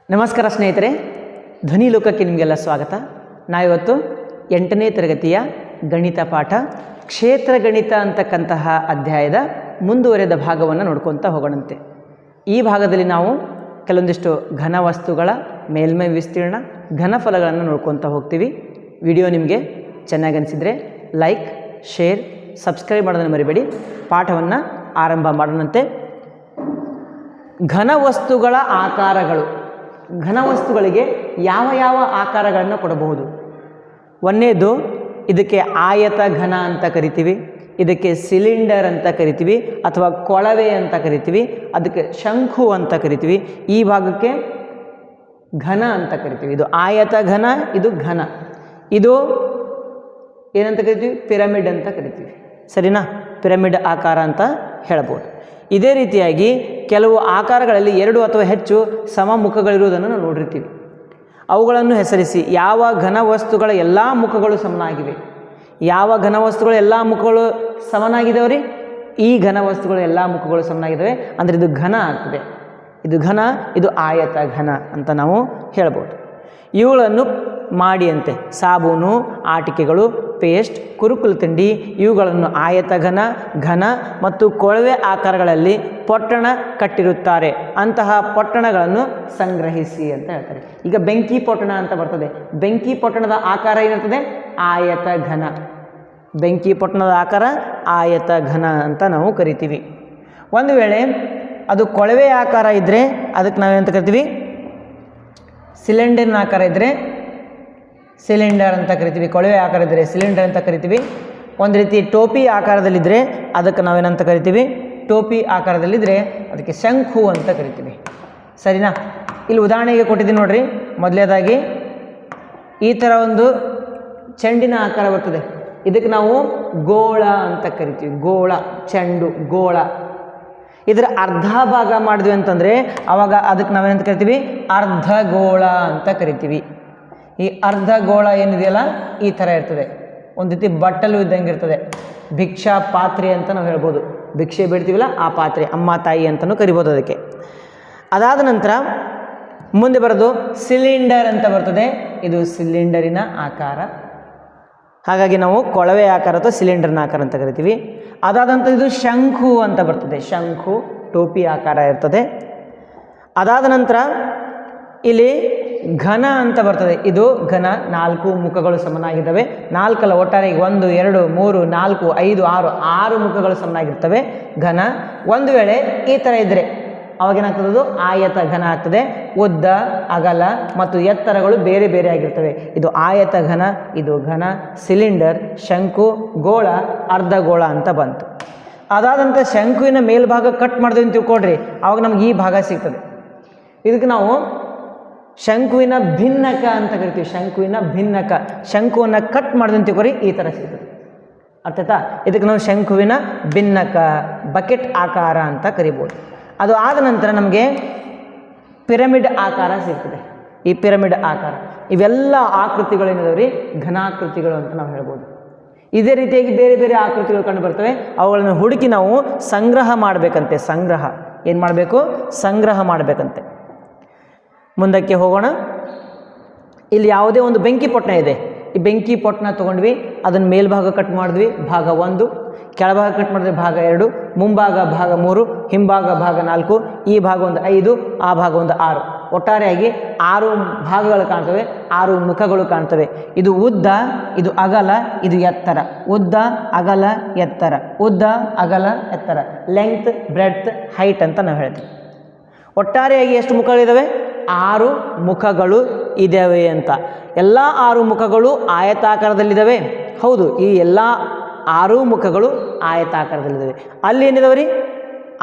ನಮಸ್ಕಾರ ಸ್ನೇಹಿತರೆ, ಧ್ವನಿ ಲೋಕಕ್ಕೆ ನಿಮಗೆಲ್ಲ ಸ್ವಾಗತ. ನಾವಿವತ್ತು 8ನೇ ತರಗತಿಯ ಗಣಿತ ಪಾಠ ಕ್ಷೇತ್ರ ಗಣಿತ ಅಂತಕ್ಕಂತಹ ಅಧ್ಯಾಯದ ಮುಂದುವರೆದ ಭಾಗವನ್ನು ನೋಡ್ಕೊತಾ ಹೋಗೋಣಂತೆ. ಈ ಭಾಗದಲ್ಲಿ ನಾವು ಕೆಲವೊಂದಿಷ್ಟು ಘನವಸ್ತುಗಳ ಮೇಲ್ಮೈ ವಿಸ್ತೀರ್ಣ, ಘನಫಲಗಳನ್ನು ನೋಡ್ಕೊತಾ ಹೋಗ್ತೀವಿ. ವಿಡಿಯೋ ನಿಮಗೆ ಚೆನ್ನಾಗಿ ಅನಿಸಿದರೆ ಲೈಕ್, ಶೇರ್, ಸಬ್ಸ್ಕ್ರೈಬ್ ಮಾಡೋದನ್ನು ಮರಿಬೇಡಿ. ಪಾಠವನ್ನು ಆರಂಭ ಮಾಡೋಣಂತೆ. ಘನವಸ್ತುಗಳ ಆಕಾರಗಳು. ಘನವಸ್ತುಗಳಿಗೆ ಯಾವ ಯಾವ ಆಕಾರಗಳನ್ನು ಕೊಡಬಹುದು? ಒಂದನೇದು, ಇದಕ್ಕೆ ಆಯತ ಘನ ಅಂತ ಕರಿತೀವಿ, ಇದಕ್ಕೆ ಸಿಲಿಂಡರ್ ಅಂತ ಕರಿತೀವಿ ಅಥವಾ ಕೊಳವೆ ಅಂತ ಕರಿತೀವಿ, ಅದಕ್ಕೆ ಶಂಕು ಅಂತ ಕರಿತೀವಿ. ಈ ಭಾಗಕ್ಕೆ ಘನ ಅಂತ ಕರಿತೀವಿ. ಇದು ಆಯತ ಘನ, ಇದು ಘನ. ಇದು ಏನಂತ ಕರಿತೀವಿ? ಪಿರಮಿಡ್ ಅಂತ ಕರಿತೀವಿ. ಸರಿನಾ? ಪಿರಮಿಡ್ ಆಕಾರ ಅಂತ ಹೇಳ್ಬೋದು. ಇದೇ ರೀತಿಯಾಗಿ ಕೆಲವು ಆಕಾರಗಳಲ್ಲಿ 2 ಅಥವಾ ಹೆಚ್ಚು ಸಮಮುಖಗಳಿರುವುದನ್ನು ನಾವು ನೋಡಿರ್ತೀವಿ. ಅವುಗಳನ್ನು ಹೆಸರಿಸಿ. ಯಾವ ಘನವಸ್ತುಗಳ ಎಲ್ಲ ಮುಖಗಳು ಸಮನಾಗಿವೆ? ಯಾವ ಘನವಸ್ತುಗಳ ಎಲ್ಲ ಮುಖಗಳು ಸಮನಾಗಿದ್ದಾವೆ? ಈ ಘನವಸ್ತುಗಳ ಎಲ್ಲ ಮುಖಗಳು ಸಮನಾಗಿದ್ದಾವೆ ಅಂದರೆ ಇದು ಘನ ಆಗ್ತದೆ. ಇದು ಘನ, ಇದು ಆಯತ ಘನ ಅಂತ ನಾವು ಹೇಳ್ಬೋದು. ಇವುಗಳನ್ನು ಮಾಡಿಯಂತೆ ಸಾಬೂನು, ಆಟಿಕೆಗಳು, ಪೇಸ್ಟ್, ಕುರುಕುಲು ತಿಂಡಿ ಇವುಗಳನ್ನು ಆಯತ ಘನ, ಘನ ಮತ್ತು ಕೊಳವೆ ಆಕಾರಗಳಲ್ಲಿ ಪೊಟ್ಟಣ ಕಟ್ಟಿರುತ್ತಾರೆ. ಅಂತಹ ಪೊಟ್ಟಣಗಳನ್ನು ಸಂಗ್ರಹಿಸಿ ಅಂತ ಹೇಳ್ತಾರೆ. ಈಗ ಬೆಂಕಿ ಪೊಟ್ಟಣ ಅಂತ ಬರ್ತದೆ. ಬೆಂಕಿ ಪೊಟ್ಟಣದ ಆಕಾರ ಏನಿರ್ತದೆ? ಆಯತ ಘನ. ಬೆಂಕಿ ಪೊಟ್ಟಣದ ಆಕಾರ ಆಯತ ಘನ ಅಂತ ನಾವು ಕರಿತೀವಿ. ಒಂದು ವೇಳೆ ಅದು ಕೊಳವೆ ಆಕಾರ ಇದ್ದರೆ ಅದಕ್ಕೆ ನಾವೇನಂತ ಕರಿತೀವಿ? ಸಿಲಿಂಡರ್ನ ಆಕಾರ ಇದ್ದರೆ ಸಿಲಿಂಡರ್ ಅಂತ ಕರಿತೀವಿ. ಕೊಳವೆ ಆಕಾರ ಇದ್ದರೆ ಸಿಲಿಂಡರ್ ಅಂತ ಕರಿತೀವಿ. ಒಂದು ರೀತಿ ಟೋಪಿ ಆಕಾರದಲ್ಲಿದ್ದರೆ ಅದಕ್ಕೆ ನಾವೇನಂತ ಕರಿತೀವಿ? ಟೋಪಿ ಆಕಾರದಲ್ಲಿದ್ದರೆ ಅದಕ್ಕೆ ಶಂಕು ಅಂತ ಕರಿತೀವಿ. ಸರಿನಾ? ಇಲ್ಲಿ ಉದಾಹರಣೆಗೆ ಕೊಟ್ಟಿದ್ದೀನಿ ನೋಡ್ರಿ. ಮೊದಲನೇದಾಗಿ ಈ ಥರ ಒಂದು ಚೆಂಡಿನ ಆಕಾರ ಬರ್ತದೆ. ಇದಕ್ಕೆ ನಾವು ಗೋಳ ಅಂತ ಕರಿತೀವಿ. ಗೋಳ, ಚೆಂಡು, ಗೋಳ. ಇದರ ಅರ್ಧ ಭಾಗ ಮಾಡಿದ್ವಿ ಅಂತಂದರೆ ಆವಾಗ ಅದಕ್ಕೆ ನಾವೇನಂತ ಕರಿತೀವಿ? ಅರ್ಧಗೋಳ ಅಂತ ಕರಿತೀವಿ. ಈ ಅರ್ಧಗೋಳ ಏನಿದೆಯಲ್ಲ ಈ ಥರ ಇರ್ತದೆ. ಒಂದು ರೀತಿ ಬಟ್ಟಲು ಇದ್ದಂಗೆ ಇರ್ತದೆ. ಭಿಕ್ಷಾ ಪಾತ್ರೆ ಅಂತ ನಾವು ಹೇಳ್ಬೋದು. ಭಿಕ್ಷೆ ಬೇಡ್ತೀವಲ್ಲ ಆ ಪಾತ್ರೆ, ಅಮ್ಮ ತಾಯಿ ಅಂತಲೂ ಕರಿಬೋದು ಅದಕ್ಕೆ. ಅದಾದ ನಂತರ ಮುಂದೆ ಬರೋದು ಸಿಲಿಂಡರ್ ಅಂತ ಬರ್ತದೆ. ಇದು ಸಿಲಿಂಡರಿನ ಆಕಾರ. ಹಾಗಾಗಿ ನಾವು ಕೊಳವೆ ಆಕಾರ ಅಥವಾ ಸಿಲಿಂಡರ್ನ ಆಕಾರ ಅಂತ ಕರಿತೀವಿ. ಅದಾದ ನಂತರ ಇದು ಶಂಕು ಅಂತ ಬರ್ತದೆ. ಶಂಕು ಟೋಪಿ ಆಕಾರ ಇರ್ತದೆ. ಅದಾದ ನಂತರ ಇಲ್ಲಿ ಘನ ಅಂತ ಬರ್ತದೆ. ಇದು ಘನ. 4 ಮುಖಗಳು ಸಮನಾಗಿದ್ದಾವೆ. 4 ಅಲ್ಲ, ಒಟ್ಟಾರೆ 1 2 3 4 5 6 6 ಮುಖಗಳು ಸಮನಾಗಿರ್ತವೆ. ಘನ. ಒಂದು ವೇಳೆ ಈ ಥರ ಇದ್ದರೆ ಅವಾಗೇನಾಗ್ತದೆ? ಅದು ಆಯತ ಘನ ಆಗ್ತದೆ. ಉದ್ದ, ಅಗಲ ಮತ್ತು ಎತ್ತರಗಳು ಬೇರೆ ಬೇರೆ ಆಗಿರ್ತವೆ. ಇದು ಆಯತ ಘನ, ಇದು ಘನ. ಸಿಲಿಂಡರ್, ಶಂಕು, ಗೋಳ, ಅರ್ಧಗೋಳ ಅಂತ ಬಂತು. ಅದಾದಂಥ ಶಂಕುವಿನ ಮೇಲ್ಭಾಗ ಕಟ್ ಮಾಡಿದ್ವಿ ಅಂತ ತಿಳ್ಕೊಳ್ರಿ, ಆವಾಗ ನಮ್ಗೆ ಈ ಭಾಗ ಸಿಗ್ತದೆ. ಇದಕ್ಕೆ ನಾವು ಶಂಕುವಿನ ಭಿನ್ನಕ ಅಂತ ಕರಿತೀವಿ. ಶಂಕುವಿನ ಭಿನ್ನಕ. ಶಂಕುವನ್ನು ಕಟ್ ಮಾಡಿದ್ವಿ ಅಂತ ತಿಳ್ಕೊರಿ, ಈ ಥರ ಸಿಗ್ತದೆ. ಅರ್ಥಾಯ್ತಾ? ಇದಕ್ಕೆ ನಾವು ಶಂಕುವಿನ ಭಿನ್ನಕ, ಬಕೆಟ್ ಆಕಾರ ಅಂತ ಕರಿಬೋದು. ಅದು ಆದ ನಂತರ ನಮಗೆ ಪಿರಮಿಡ್ ಆಕಾರ ಸಿಗ್ತದೆ. ಈ ಪಿರಮಿಡ್ ಆಕಾರ, ಇವೆಲ್ಲ ಆಕೃತಿಗಳೇನಿದಾವೆ ರೀ ಘನಾಕೃತಿಗಳು ಅಂತ ನಾವು ಹೇಳ್ಬೋದು. ಇದೇ ರೀತಿಯಾಗಿ ಬೇರೆ ಬೇರೆ ಆಕೃತಿಗಳು ಕಂಡು ಬರ್ತವೆ. ಅವುಗಳನ್ನು ಹುಡುಕಿ ನಾವು ಸಂಗ್ರಹ ಮಾಡಬೇಕಂತೆ. ಸಂಗ್ರಹ ಏನು ಮಾಡಬೇಕು? ಸಂಗ್ರಹ ಮಾಡಬೇಕಂತೆ. ಮುಂದಕ್ಕೆ ಹೋಗೋಣ. ಇಲ್ಲಿ ಯಾವುದೇ ಒಂದು ಬೆಂಕಿ ಪೊಟ್ಟಣ ಇದೆ. ಈ ಬೆಂಕಿ ಪೊಟ್ಟಣ ತೊಗೊಂಡ್ವಿ, ಅದನ್ನು ಮೇಲ್ಭಾಗ ಕಟ್ ಮಾಡಿದ್ವಿ, ಭಾಗ 1. ಕೆಳಭಾಗ ಕಟ್ ಮಾಡಿದ್ರೆ ಭಾಗ 2, ಮುಂಭಾಗ ಭಾಗ 3, ಹಿಂಭಾಗ ಭಾಗ 4, ಈ ಭಾಗ ಒಂದು 5, ಆ ಭಾಗ ಒಂದು 6. ಒಟ್ಟಾರೆಯಾಗಿ 6 ಭಾಗಗಳು ಕಾಣ್ತವೆ, 6 ಮುಖಗಳು ಕಾಣ್ತವೆ. ಇದು ಉದ್ದ, ಇದು ಅಗಲ, ಇದು ಎತ್ತರ. ಉದ್ದ, ಅಗಲ, ಎತ್ತರ. ಉದ್ದ, ಅಗಲ, ಎತ್ತರ. ಲೆಂತ್, ಬ್ರೆಡ್ತ್, ಹೈಟ್ ಅಂತ ನಾವು ಹೇಳ್ತೀವಿ. ಒಟ್ಟಾರೆಯಾಗಿ ಎಷ್ಟು ಮುಖಗಳಿದ್ದಾವೆ? 6 ಮುಖಗಳು ಇದ್ದಾವೆ ಅಂತ. ಎಲ್ಲ 6 ಮುಖಗಳು ಆಯತಾಕಾರದಲ್ಲಿದ್ದಾವೆ. ಹೌದು, ಈ ಎಲ್ಲ 6 ಮುಖಗಳು ಆಯತಾಕಾರದಲ್ಲಿದ್ದಾವೆ. ಅಲ್ಲಿ ಏನಿದಾವೆ ರೀ?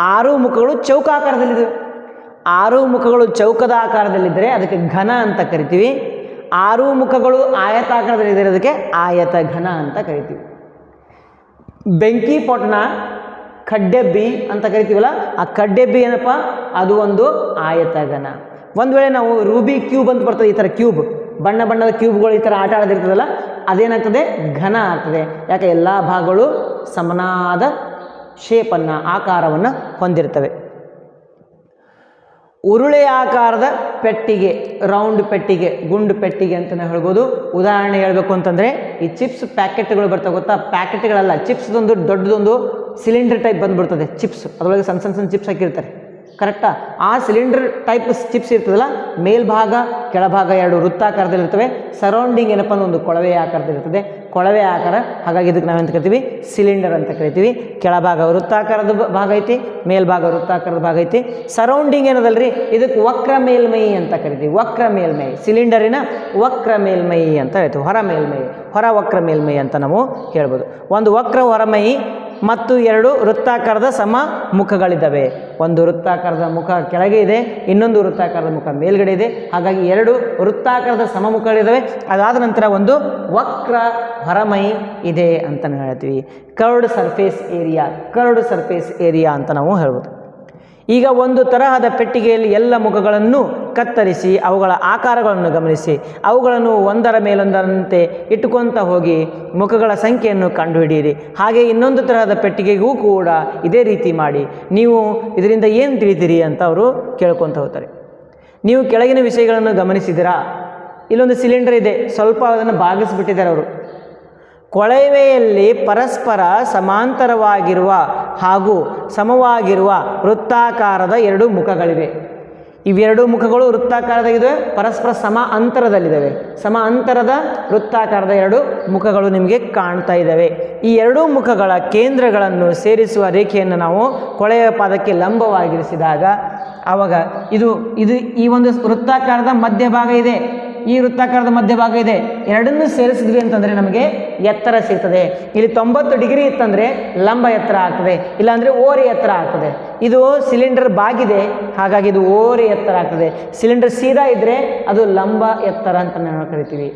6 ಮುಖಗಳು ಚೌಕಾಕಾರದಲ್ಲಿದ್ದಾವೆ. 6 ಮುಖಗಳು ಚೌಕದ ಆಕಾರದಲ್ಲಿದ್ದರೆ ಅದಕ್ಕೆ ಘನ ಅಂತ ಕರಿತೀವಿ. 6 ಮುಖಗಳು ಆಯತಾಕಾರದಲ್ಲಿದ್ದರೆ ಅದಕ್ಕೆ ಆಯತ ಘನ ಅಂತ ಕರಿತೀವಿ. ಬೆಂಕಿ ಪೊಟ್ಟಣ, ಕಡ್ಡೆಬ್ಬಿ ಅಂತ ಕರಿತೀವಲ್ಲ, ಆ ಕಡ್ಡೆಬ್ಬಿ ಏನಪ್ಪ? ಅದು ಒಂದು ಆಯತ ಘನ. ಒಂದು ವೇಳೆ ನಾವು ರೂಬಿ ಕ್ಯೂಬ್ ಅಂತ ಬರ್ತದೆ. ಈ ಥರ ಕ್ಯೂಬ್, ಬಣ್ಣ ಬಣ್ಣದ ಕ್ಯೂಬ್ಗಳು ಈ ಥರ ಆಟ ಆಡೋದಿರ್ತದಲ್ಲ, ಅದೇನಾಗ್ತದೆ? ಘನ ಆಗ್ತದೆ. ಯಾಕೆ? ಎಲ್ಲ ಭಾಗಗಳು ಸಮನಾದ ಶೇಪನ್ನು, ಆಕಾರವನ್ನು ಹೊಂದಿರ್ತವೆ. ಉರುಳೆಯಾಕಾರದ ಪೆಟ್ಟಿಗೆ, ರೌಂಡ್ ಪೆಟ್ಟಿಗೆ, ಗುಂಡು ಪೆಟ್ಟಿಗೆ ಅಂತ ನಾವು ಹೇಳ್ಬೋದು. ಉದಾಹರಣೆ ಹೇಳಬೇಕು ಅಂತಂದರೆ ಈ ಚಿಪ್ಸ್ ಪ್ಯಾಕೆಟ್ಗಳು ಬರ್ತಾವೆ ಗೊತ್ತಾ, ಪ್ಯಾಕೆಟ್ಗಳಲ್ಲ, ಚಿಪ್ಸ್ದೊಂದು ದೊಡ್ಡದೊಂದು ಸಿಲಿಂಡರ್ ಟೈಪ್ ಬಂದುಬಿಡ್ತದೆ ಚಿಪ್ಸ್, ಅದರೊಳಗೆ ಸಣ್ಣ ಸಣ್ಣ ಸಣ್ಣ ಚಿಪ್ಸ್ ಹಾಕಿರ್ತಾರೆ ಕರೆಕ್ಟಾ. ಆ ಸಿಲಿಂಡರ್ ಟೈಪ್ ಚಿಪ್ಸ್ ಇರ್ತದಲ್ಲ, ಮೇಲ್ಭಾಗ ಕೆಳಭಾಗ ಎರಡು ವೃತ್ತಾಕಾರದಲ್ಲಿರ್ತವೆ, ಸರೌಂಡಿಂಗ್ ಏನಪ್ಪ ಅಂದ್ರೆ ಒಂದು ಕೊಳವೆ ಆಕಾರದಲ್ಲಿರ್ತದೆ, ಕೊಳವೆ ಆಕಾರ. ಹಾಗಾಗಿ ಇದಕ್ಕೆ ನಾವೆಂತ ಕರಿತೀವಿ, ಸಿಲಿಂಡರ್ ಅಂತ ಕರಿತೀವಿ. ಕೆಳಭಾಗ ವೃತ್ತಾಕಾರದ ಭಾಗ ಐತಿ, ಮೇಲ್ಭಾಗ ವೃತ್ತಾಕಾರದ ಭಾಗ ಐತಿ. ಸರೌಂಡಿಂಗ್ ಏನದಲ್ರಿ, ಇದಕ್ಕೆ ವಕ್ರ ಮೇಲ್ಮೈ ಅಂತ ಕರಿತೀವಿ. ವಕ್ರ ಮೇಲ್ಮೈ, ಸಿಲಿಂಡರಿನ ವಕ್ರ ಮೇಲ್ಮೈ ಅಂತ ಹೇಳ್ತೀವಿ. ಹೊರ ಮೇಲ್ಮೈ, ಹೊರ ವಕ್ರ ಮೇಲ್ಮೈ ಅಂತ ನಾವು ಹೇಳ್ಬೋದು. ಒಂದು ವಕ್ರ ಹೊರಮೈ ಮತ್ತು ಎರಡು ವೃತ್ತಾಕಾರದ ಸಮ ಮುಖಗಳಿದ್ದಾವೆ. ಒಂದು ವೃತ್ತಾಕಾರದ ಮುಖ ಕೆಳಗೆ ಇದೆ, ಇನ್ನೊಂದು ವೃತ್ತಾಕಾರದ ಮುಖ ಮೇಲ್ಗಡೆ ಇದೆ. ಹಾಗಾಗಿ ಎರಡು ವೃತ್ತಾಕಾರದ ಸಮಮುಖಗಳಿದ್ದಾವೆ. ಅದಾದ ನಂತರ ಒಂದು ವಕ್ರ ಹೊರಮೈ ಇದೆ ಅಂತ ನಾವು ಹೇಳ್ತೀವಿ. Curved surface area, curved surface area ಅಂತ ನಾವು ಹೇಳ್ಬೋದು. ಈಗ ಒಂದು ತರಹದ ಪೆಟ್ಟಿಗೆಯಲ್ಲಿ ಎಲ್ಲ ಮುಖಗಳನ್ನು ಕತ್ತರಿಸಿ ಅವುಗಳ ಆಕಾರಗಳನ್ನು ಗಮನಿಸಿ ಅವುಗಳನ್ನು ಒಂದರ ಮೇಲೊಂದರಂತೆ ಇಟ್ಟುಕೊಂತ ಹೋಗಿ ಮುಖಗಳ ಸಂಖ್ಯೆಯನ್ನು ಕಂಡುಹಿಡಿಯಿರಿ. ಹಾಗೆ ಇನ್ನೊಂದು ತರಹದ ಪೆಟ್ಟಿಗೆಗೂ ಕೂಡ ಇದೇ ರೀತಿ ಮಾಡಿ. ನೀವು ಇದರಿಂದ ಏನು ತಿಳಿತೀರಿ ಅಂತ ಅವರು ಕೇಳ್ಕೊತ ಹೋಗ್ತಾರೆ. ನೀವು ಕೆಳಗಿನ ವಿಷಯಗಳನ್ನು ಗಮನಿಸಿದಿರಾ? ಇಲ್ಲೊಂದು ಸಿಲಿಂಡರ್ ಇದೆ, ಸ್ವಲ್ಪ ಅದನ್ನು ಭಾಗಿಸ್ಬಿಟ್ಟಿದ್ದಾರೆ ಅವರು. ಕೊಳವೆಯಲ್ಲಿ ಪರಸ್ಪರ ಸಮಾಂತರವಾಗಿರುವ ಹಾಗೂ ಸಮವಾಗಿರುವ ವೃತ್ತಾಕಾರದ ಎರಡು ಮುಖಗಳಿವೆ. ಇವೆರಡು ಮುಖಗಳು ವೃತ್ತಾಕಾರದಾಗಿವೆ, ಪರಸ್ಪರ ಸಮ ಅಂತರದಲ್ಲಿದ್ದಾವೆ. ಸಮ ಅಂತರದ ವೃತ್ತಾಕಾರದ ಎರಡು ಮುಖಗಳು ನಿಮಗೆ ಕಾಣ್ತಾ ಇದ್ದಾವೆ. ಈ ಎರಡೂ ಮುಖಗಳ ಕೇಂದ್ರಗಳನ್ನು ಸೇರಿಸುವ ರೇಖೆಯನ್ನು ನಾವು ಕೊಳವೆಯ ಪಾದಕ್ಕೆ ಲಂಬವಾಗಿರಿಸಿದಾಗ ಆವಾಗ ಇದು ಈ ಒಂದು ವೃತ್ತಾಕಾರದ ಮಧ್ಯಭಾಗ ಇದೆ, ಈ ವೃತ್ತಾಕಾರದ ಮಧ್ಯಭಾಗ ಇದೆ, ಎರಡನ್ನೂ ಸೇರಿಸಿದ್ವಿ ಅಂತಂದರೆ ನಮಗೆ ಎತ್ತರ ಸಿಗ್ತದೆ. ಇಲ್ಲಿ 90 ಡಿಗ್ರಿ ಇತ್ತಂದರೆ ಲಂಬ ಎತ್ತರ ಆಗ್ತದೆ, ಇಲ್ಲಾಂದರೆ ಓರೆ ಎತ್ತರ ಆಗ್ತದೆ. ಇದು ಸಿಲಿಂಡರ್ ಬಾಗಿದೆ, ಹಾಗಾಗಿ ಇದು ಓರೆ ಎತ್ತರ ಆಗ್ತದೆ. ಸಿಲಿಂಡರ್ ಸೀದಾ ಇದ್ದರೆ ಅದು ಲಂಬ ಎತ್ತರ ಅಂತ ನಾವು ಕರಿತೀವಿ.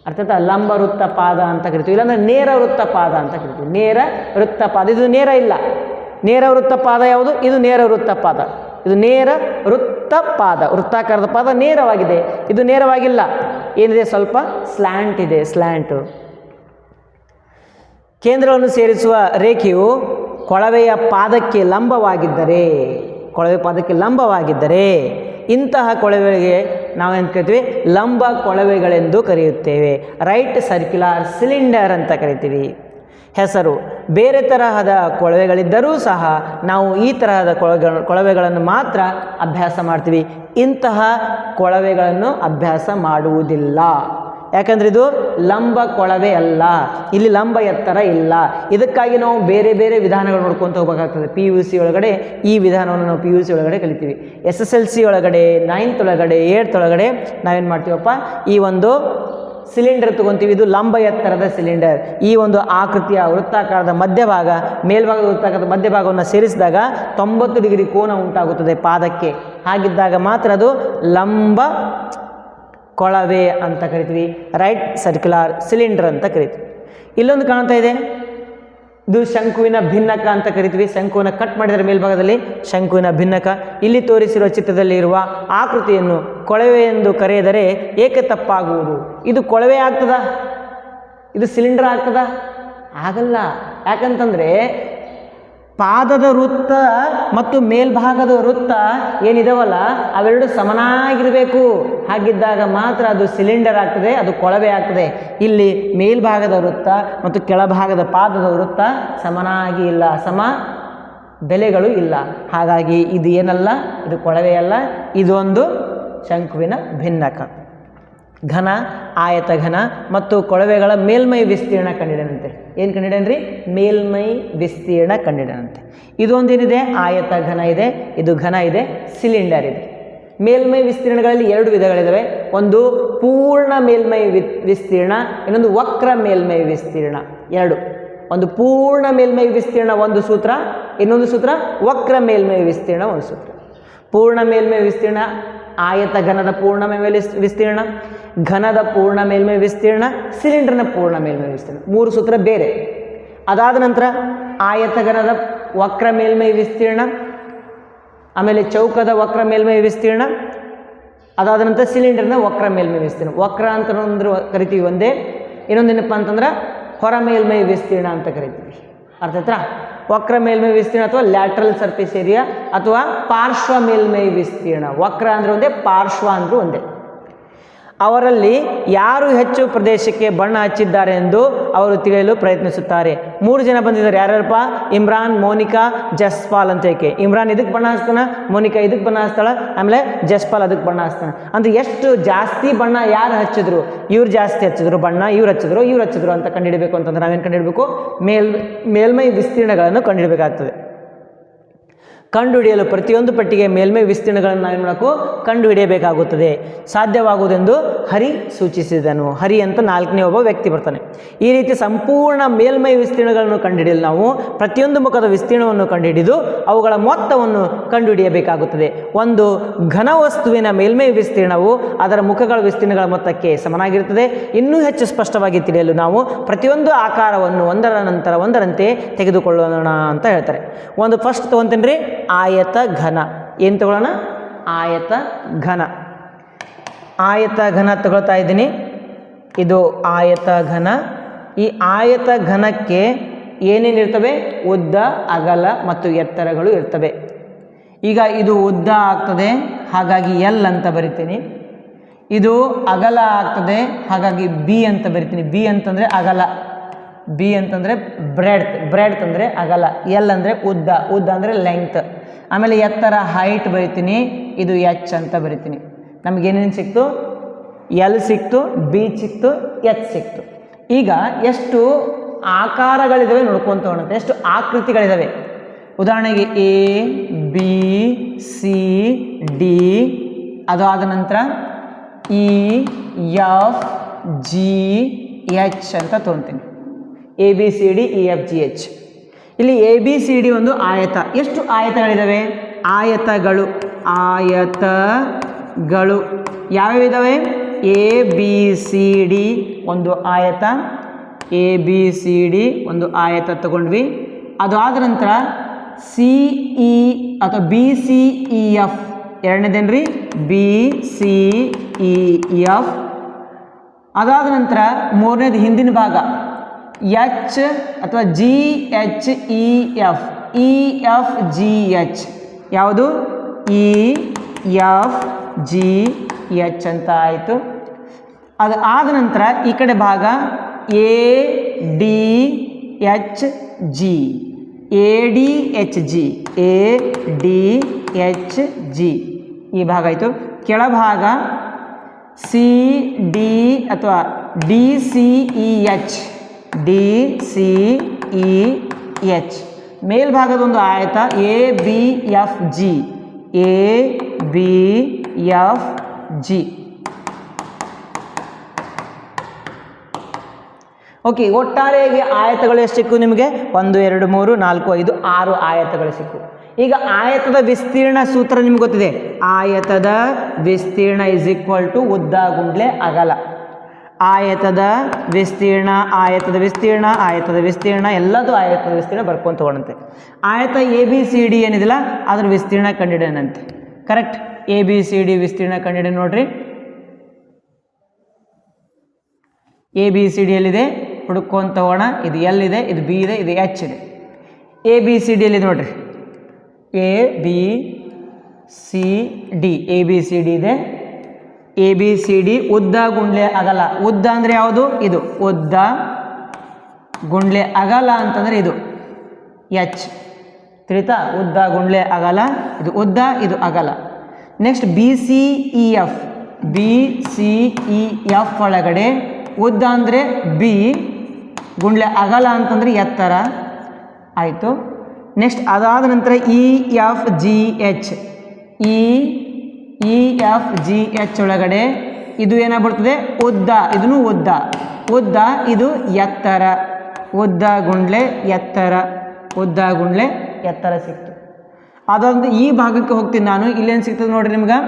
ಅರ್ಥಾತ್ ಲಂಬ ವೃತ್ತಪಾದ ಅಂತ ಕರಿತೀವಿ, ಇಲ್ಲಾಂದರೆ ನೇರ ವೃತ್ತಪಾದ ಅಂತ ಕರಿತೀವಿ. ನೇರ ವೃತ್ತಪಾದ, ಇದು ನೇರ ಇಲ್ಲ. ನೇರ ವೃತ್ತಪಾದ ಯಾವುದು? ಇದು ನೇರ ವೃತ್ತಪಾದ. ಇದು ನೇರ ವೃತ್ತಪಾದ, ವೃತ್ತಾಕಾರದ ಪಾದ ನೇರವಾಗಿದೆ. ಇದು ನೇರವಾಗಿಲ್ಲ, ಏನಿದೆ, ಸ್ವಲ್ಪ ಸ್ಲ್ಯಾಂಟ್ ಇದೆ, ಸ್ಲ್ಯಾಂಟು. ಕೇಂದ್ರವನ್ನು ಸೇರಿಸುವ ರೇಖೆಯು ಕೊಳವೆಯ ಪಾದಕ್ಕೆ ಲಂಬವಾಗಿದ್ದರೆ, ಕೊಳವೆ ಪಾದಕ್ಕೆ ಲಂಬವಾಗಿದ್ದರೆ ಇಂತಹ ಕೊಳವೆಗಳಿಗೆ ನಾವೇನು ಕರಿತೀವಿ? ಲಂಬ ಕೊಳವೆಗಳೆಂದು ಕರೆಯುತ್ತೇವೆ. ರೈಟ್ ಸರ್ಕ್ಯುಲರ್ ಸಿಲಿಂಡರ್ ಅಂತ ಕರಿತೀವಿ. ಹೆಸರು. ಬೇರೆ ತರಹದ ಕೊಳವೆಗಳಿದ್ದರೂ ಸಹ ನಾವು ಈ ತರಹದ ಕೊಳವೆಗಳನ್ನು ಮಾತ್ರ ಅಭ್ಯಾಸ ಮಾಡ್ತೀವಿ. ಇಂತಹ ಕೊಳವೆಗಳನ್ನು ಅಭ್ಯಾಸ ಮಾಡುವುದಿಲ್ಲ. ಯಾಕಂದರೆ ಇದು ಲಂಬ ಕೊಳವೆ ಅಲ್ಲ, ಇಲ್ಲಿ ಲಂಬ ಎತ್ತರ ಇಲ್ಲ. ಇದಕ್ಕಾಗಿ ನಾವು ಬೇರೆ ಬೇರೆ ವಿಧಾನಗಳು ನೋಡ್ಕೊತ ಹೋಗಬೇಕಾಗ್ತದೆ. PUC ಒಳಗಡೆ ಈ ವಿಧಾನವನ್ನು ನಾವು PUC ಒಳಗಡೆ ಕಲಿತೀವಿ. SSLC ಒಳಗಡೆ, 9th ಒಳಗಡೆ, 8th ಒಳಗಡೆ ನಾವೇನು ಮಾಡ್ತೀವಪ್ಪ, ಈ ಒಂದು ಸಿಲಿಂಡರ್ ತಗೊತೀವಿ. ಇದು ಲಂಬ ಎತ್ತರದ ಸಿಲಿಂಡರ್. ಈ ಒಂದು ಆಕೃತಿಯ ವೃತ್ತಾಕಾರದ ಮಧ್ಯಭಾಗ, ಮೇಲ್ಭಾಗದ ವೃತ್ತಾಕಾರದ ಮಧ್ಯಭಾಗವನ್ನು ಸೇರಿಸಿದಾಗ 90 ಡಿಗ್ರಿ ಕೋನ ಉಂಟಾಗುತ್ತದೆ ಪಾದಕ್ಕೆ. ಹಾಗಿದ್ದಾಗ ಮಾತ್ರ ಅದು ಲಂಬ ಕೊಳವೆ ಅಂತ ಕರಿತೀವಿ. ರೈಟ್ ಸರ್ಕ್ಯುಲರ್ ಸಿಲಿಂಡರ್ ಅಂತ ಕರಿತೀವಿ. ಇಲ್ಲೊಂದು ಕಾಣ್ತಾ ಇದೆ, ಇದು ಶಂಕುವಿನ ಭಿನ್ನಕ ಅಂತ ಕರಿತೀವಿ. ಶಂಕುವಿನ ಕಟ್ ಮಾಡಿದರೆ ಮೇಲ್ಭಾಗದಲ್ಲಿ ಶಂಕುವಿನ ಭಿನ್ನಕ. ಇಲ್ಲಿ ತೋರಿಸಿರುವ ಚಿತ್ರದಲ್ಲಿ ಇರುವ ಆಕೃತಿಯನ್ನು ಕೊಳವೆ ಎಂದು ಕರೆಯದರೆ ಏಕೆ ತಪ್ಪಾಗುವುದು? ಇದು ಕೊಳವೆ ಆಗ್ತದ? ಇದು ಸಿಲಿಂಡರ್ ಆಗ್ತದ? ಆಗಲ್ಲ. ಯಾಕಂತಂದರೆ ಪಾದದ ವೃತ್ತ ಮತ್ತು ಮೇಲ್ಭಾಗದ ವೃತ್ತ ಏನಿದಾವಲ್ಲ ಅವೆರಡು ಸಮನಾಗಿರಬೇಕು. ಹಾಗಿದ್ದಾಗ ಮಾತ್ರ ಅದು ಸಿಲಿಂಡರ್ ಆಗ್ತದೆ, ಅದು ಕೊಳವೆ ಆಗ್ತದೆ. ಇಲ್ಲಿ ಮೇಲ್ಭಾಗದ ವೃತ್ತ ಮತ್ತು ಕೆಳಭಾಗದ ಪಾದದ ವೃತ್ತ ಸಮನಾಗಿ ಇಲ್ಲ, ಸಮ ಬೆಲೆಗಳು ಇಲ್ಲ. ಹಾಗಾಗಿ ಇದು ಏನಲ್ಲ, ಇದು ಕೊಳವೆಯಲ್ಲ, ಇದೊಂದು ಶಂಕುವಿನ ಭಿನ್ನಕ. ಘನ, ಆಯತ ಘನ ಮತ್ತು ಕೊಳವೆಗಳ ಮೇಲ್ಮೈ ವಿಸ್ತೀರ್ಣ ಕಂಡಿಡನಂತೆ. ಏನು ಕಂಡಿಡನ್ರಿ? ಮೇಲ್ಮೈ ವಿಸ್ತೀರ್ಣ ಕಂಡಿಡನಂತೆ. ಇದೊಂದೇನಿದೆ, ಆಯತ ಘನ ಇದೆ, ಇದು ಘನ ಇದೆ, ಸಿಲಿಂಡರ್ ಇದೆ. ಮೇಲ್ಮೈ ವಿಸ್ತೀರ್ಣಗಳಲ್ಲಿ ಎರಡು ವಿಧಗಳಿದ್ದಾವೆ. ಒಂದು ಪೂರ್ಣ ಮೇಲ್ಮೈ ವಿಸ್ತೀರ್ಣ, ಇನ್ನೊಂದು ವಕ್ರ ಮೇಲ್ಮೈ ವಿಸ್ತೀರ್ಣ. ಎರಡು, ಒಂದು ಪೂರ್ಣ ಮೇಲ್ಮೈ ವಿಸ್ತೀರ್ಣ ಒಂದು ಸೂತ್ರ, ಇನ್ನೊಂದು ಸೂತ್ರ ವಕ್ರ ಮೇಲ್ಮೈ ವಿಸ್ತೀರ್ಣ ಒಂದು ಸೂತ್ರ. ಪೂರ್ಣ ಮೇಲ್ಮೈ ವಿಸ್ತೀರ್ಣ ಆಯತ ಘನದ ಪೂರ್ಣ ಮೇಲ್ಮೈ ವಿಸ್ತೀರ್ಣ, ಘನದ ಪೂರ್ಣ ಮೇಲ್ಮೈ ವಿಸ್ತೀರ್ಣ, ಸಿಲಿಂಡರ್ನ ಪೂರ್ಣ ಮೇಲ್ಮೈ ವಿಸ್ತೀರ್ಣ. ಮೂರು ಸೂತ್ರ ಬೇರೆ. ಅದಾದ ನಂತರ ಆಯತ ಘನದ ವಕ್ರ ಮೇಲ್ಮೈ ವಿಸ್ತೀರ್ಣ, ಆಮೇಲೆ ಚೌಕದ ವಕ್ರ ಮೇಲ್ಮೈ ವಿಸ್ತೀರ್ಣ, ಅದಾದ ನಂತರ ಸಿಲಿಂಡರ್ನ ವಕ್ರ ಮೇಲ್ಮೈ ವಿಸ್ತೀರ್ಣ. ವಕ್ರ ಅಂತ ಅಂದ್ರೆ ಕರಿತೀವಿ ಒಂದೇ, ಇನ್ನೊಂದೇನಪ್ಪ ಅಂತಂದ್ರೆ ಹೊರ ಮೇಲ್ಮೈ ವಿಸ್ತೀರ್ಣ ಅಂತ ಕರಿತೀವಿ. ಅರ್ಥ ಆಯ್ತಾ? ವಕ್ರ ಮೇಲ್ಮೈ ವಿಸ್ತೀರ್ಣ ಅಥವಾ ಲ್ಯಾಟ್ರಲ್ ಸರ್ಫೇಸ್ ಏರಿಯಾ ಅಥವಾ ಪಾರ್ಶ್ವ ಮೇಲ್ಮೈ ವಿಸ್ತೀರ್ಣ. ವಕ್ರ ಅಂದರೆ ಒಂದೇ, ಪಾರ್ಶ್ವ ಅಂದರೂ ಒಂದೇ. ಅವರಲ್ಲಿ ಯಾರು ಹೆಚ್ಚು ಪ್ರದೇಶಕ್ಕೆ ಬಣ್ಣ ಹಚ್ಚಿದ್ದಾರೆ ಎಂದು ಅವರು ತಿಳಿಯಲು ಪ್ರಯತ್ನಿಸುತ್ತಾರೆ. 3 ಜನ ಬಂದಿದ್ದಾರೆ. ಯಾರ್ಯಾರಪ್ಪ? ಇಮ್ರಾನ್, ಮೋನಿಕಾ, ಜಸ್ಪಾಲ್ ಅಂತ. ಏಕೆ ಇಮ್ರಾನ್ ಇದಕ್ಕೆ ಬಣ್ಣ ಹಚ್ತಾನ, ಮೋನಿಕಾ ಇದಕ್ಕೆ ಬಣ್ಣ ಹಚ್ತಾಳ, ಆಮೇಲೆ ಜಸ್ಪಾಲ್ ಅದಕ್ಕೆ ಬಣ್ಣ ಹಚ್ತಾನೆ. ಅಂದರೆ ಎಷ್ಟು ಜಾಸ್ತಿ ಬಣ್ಣ ಯಾರು ಹಚ್ಚಿದ್ರು? ಇವ್ರು ಜಾಸ್ತಿ ಹಚ್ಚಿದ್ರು ಬಣ್ಣ, ಇವ್ರು ಹಚ್ಚಿದ್ರು ಅಂತ ಕಂಡುಹಿಡಬೇಕು ಅಂತಂದ್ರೆ ನಾವೇನು ಕಂಡುಹಿಡಬೇಕು? ಮೇಲ್ಮೈ ವಿಸ್ತೀರ್ಣಗಳನ್ನು ಕಂಡುಹಿಡಬೇಕಾಗ್ತದೆ. ಕಂಡುಹಿಡಿಯಲು ಪ್ರತಿಯೊಂದು ಪಟ್ಟಿಗೆ ಮೇಲ್ಮೈ ವಿಸ್ತೀರ್ಣಗಳನ್ನು ನಾವೇನು ಮಾಡಬೇಕು? ಕಂಡುಹಿಡಿಯಬೇಕಾಗುತ್ತದೆ. ಸಾಧ್ಯವಾಗುವುದೆಂದು ಹರಿ ಸೂಚಿಸಿದನು. ಹರಿ ಅಂತ 4ನೇ ಒಬ್ಬ ವ್ಯಕ್ತಿ ಬರ್ತಾನೆ. ಈ ರೀತಿ ಸಂಪೂರ್ಣ ಮೇಲ್ಮೈ ವಿಸ್ತೀರ್ಣಗಳನ್ನು ಕಂಡುಹಿಡಿಯಲು ನಾವು ಪ್ರತಿಯೊಂದು ಮುಖದ ವಿಸ್ತೀರ್ಣವನ್ನು ಕಂಡುಹಿಡಿದು ಅವುಗಳ ಮೊತ್ತವನ್ನು ಕಂಡುಹಿಡಿಯಬೇಕಾಗುತ್ತದೆ. ಒಂದು ಘನವಸ್ತುವಿನ ಮೇಲ್ಮೈ ವಿಸ್ತೀರ್ಣವು ಅದರ ಮುಖಗಳ ವಿಸ್ತೀರ್ಣಗಳ ಮೊತ್ತಕ್ಕೆ ಸಮನಾಗಿರುತ್ತದೆ. ಇನ್ನೂ ಹೆಚ್ಚು ಸ್ಪಷ್ಟವಾಗಿ ತಿಳಿಯಲು ನಾವು ಪ್ರತಿಯೊಂದು ಆಕಾರವನ್ನು ಒಂದರ ನಂತರ ಒಂದರಂತೆ ತೆಗೆದುಕೊಳ್ಳೋಣ ಅಂತ ಹೇಳ್ತಾರೆ. ಒಂದು ಫಸ್ಟ್ ತೊಗೊತೀನಿ ರೀ, ಆಯತ ಘನ. ಏನು ತಗೊಳ್ಳೋಣ? ಆಯತ ಘನ. ಆಯತ ಘನ ತಗೊಳ್ತಾ ಇದ್ದೀನಿ. ಇದು ಆಯತ ಘನ. ಈ ಆಯತ ಘನಕ್ಕೆ ಏನೇನಿರ್ತವೆ? ಉದ್ದ, ಅಗಲ ಮತ್ತು ಎತ್ತರಗಳು ಇರ್ತವೆ. ಈಗ ಇದು ಉದ್ದ ಆಗ್ತದೆ, ಹಾಗಾಗಿ ಎಲ್ ಅಂತ ಬರಿತೀನಿ. ಇದು ಅಗಲ ಆಗ್ತದೆ, ಹಾಗಾಗಿ ಬಿ ಅಂತ ಬರಿತೀನಿ. ಬಿ ಅಂತಂದರೆ ಅಗಲ, ಬಿ ಅಂತಂದರೆ ಬ್ರೆಡ್ತ್ ಅಂದರೆ ಅಗಲ, ಎಲ್ ಅಂದರೆ ಉದ್ದ ಅಂದರೆ ಲೆಂಗ್ತ್. ಆಮೇಲೆ ಎತ್ತರ ಹೈಟ್ ಬರಿತೀನಿ. ಇದು ಎಚ್ ಅಂತ ಬರಿತೀನಿ. ನಮಗೇನೇನು ಸಿಕ್ತು? ಎಲ್ ಸಿಕ್ತು, ಬಿ ಸಿಕ್ತು, ಎಚ್ ಸಿಕ್ತು. ಈಗ ಎಷ್ಟು ಆಕಾರಗಳಿದ್ದಾವೆ ನೋಡ್ಕೊತ ಹೋಗುತ್ತೆ, ಎಷ್ಟು ಆಕೃತಿಗಳಿದ್ದಾವೆ. ಉದಾಹರಣೆಗೆ ಎ, ಬಿ, ಸಿ, ಡಿ, ಅದಾದ ನಂತರ ಇ, ಎಫ್, ಜಿ, ಎಚ್ ಅಂತ ತೊಗೊತೀನಿ. A B C D E F G H. ಇಲ್ಲಿ ಎ ಬಿ ಸಿ ಡಿ ಒಂದು ಆಯತ. ಎಷ್ಟು ಆಯತಗಳಿದ್ದಾವೆ? ಆಯತಗಳು ಯಾವ್ಯಾವ ಇದ್ದಾವೆ? ಎ ಬಿ ಸಿ ಡಿ ಒಂದು ಆಯತ, ಎ ಬಿ ಸಿ ಡಿ ಒಂದು ಆಯತ ತಗೊಂಡ್ವಿ. ಅದಾದ ನಂತರ ಸಿ ಇ ಅಥವಾ ಬಿ ಸಿ ಇ ಎಫ್ ಎರಡನೇದೇನ್ರಿ? B C E F. ಅದಾದ ನಂತರ ಮೂರನೇದು ಹಿಂದಿನ ಭಾಗ ಎಚ್ ಅಥವಾ G H E F, E F G H. ಯಾವುದು? ಇ ಎಫ್ ಜಿ ಎಚ್ ಅಂತ ಆಯಿತು. ಅದು ಆದ ನಂತರ ಈ ಕಡೆ ಭಾಗ A D H G, A D H G, A D H G ಈ ಭಾಗ ಆಯಿತು. ಕೆಳಭಾಗ ಸಿ ಡಿ ಅಥವಾ D C E H, D C E H. ಮೇಲ್ಭಾಗದೊಂದು ಆಯತ A B F G, A B F G. Okay, ಒಟ್ಟಾರೆಯಾಗಿ ಆಯತಗಳು ಎಷ್ಟು ಸಿಕ್ಕು ನಿಮಗೆ? 1 2 3 4 5 6 ಆಯತಗಳು ಸಿಕ್ಕು. ಈಗ ಆಯತದ ವಿಸ್ತೀರ್ಣ ಸೂತ್ರ ನಿಮ್ಗೆ ಗೊತ್ತಿದೆ. ಆಯತದ ವಿಸ್ತೀರ್ಣ ಇಸ್ ಈಕ್ವಲ್ ಟು ಉದ್ದ ಗುಂಡ್ಲೆ ಅಗಲ. ಆಯತದ ವಿಸ್ತೀರ್ಣ ಎಲ್ಲದು ಆಯತದ ವಿಸ್ತೀರ್ಣ ಬರ್ಕೊಂಡು ತಗೊಳಂತೆ. ಆಯತ ಎ ಬಿ ಸಿ ಡಿ ಏನಿದಿಲ್ಲ ಅದ್ರ ವಿಸ್ತೀರ್ಣ ಕಂಡಿಡೇನಂತೆ. Correct. A B C D ವಿಸ್ತೀರ್ಣ ಕಂಡಿಡೆ ನೋಡ್ರಿ. ಎ ಬಿ ಸಿ ಡಿ ಎಲ್ಲಿದೆ ಹುಡುಕೊಂಡು ತಗೋಣ. ಇದು ಎಲ್ ಇದೆ, ಇದು ಬಿ ಇದೆ, ಇದು ಎಚ್ ಇದೆ. ಎ ಬಿ ಸಿ ಡಿ ಎಲ್ಲಿದೆ ನೋಡ್ರಿ. A B C D, A B C D ಇದೆ. ಎ ಬಿ ಸಿ ಡಿ ಉದ್ದ ಗುಂಡ್ಲೆ ಅಗಲ. ಉದ್ದ ಅಂದರೆ ಯಾವುದು? ಇದು ಉದ್ದ. ಗುಂಡ್ಲೆ ಅಗಲ ಅಂತಂದರೆ ಇದು ಎಚ್. ತಿಳಿತಾ? ಉದ್ದ ಗುಂಡ್ಲೆ ಅಗಲ, ಇದು ಉದ್ದ, ಇದು ಅಗಲ. Next B C E F, B C E F ಒಳಗಡೆ ಉದ್ದ ಅಂದರೆ ಬಿ, ಗುಂಡ್ಲೆ ಅಗಲ ಅಂತಂದರೆ ಎತ್ತರ ಆಯಿತು. ನೆಕ್ಸ್ಟ್ ಅದಾದ ನಂತರ E F G H, E F G H ಒಳಗಡೆ ಇದು ಏನಾಗ್ಬಿಡ್ತದೆ? ಉದ್ದ. ಇದನ್ನು ಉದ್ದ, ಇದು ಎತ್ತರ. ಉದ್ದ ಗುಂಡ್ಲೆ ಎತ್ತರ ಸಿಕ್ತು. ಅದೊಂದು ಈ ಭಾಗಕ್ಕೆ ಹೋಗ್ತೀನಿ ನಾನು. ಇಲ್ಲೇನು ಸಿಗ್ತದೆ ನೋಡ್ರಿ ನಿಮ್ಗೆ.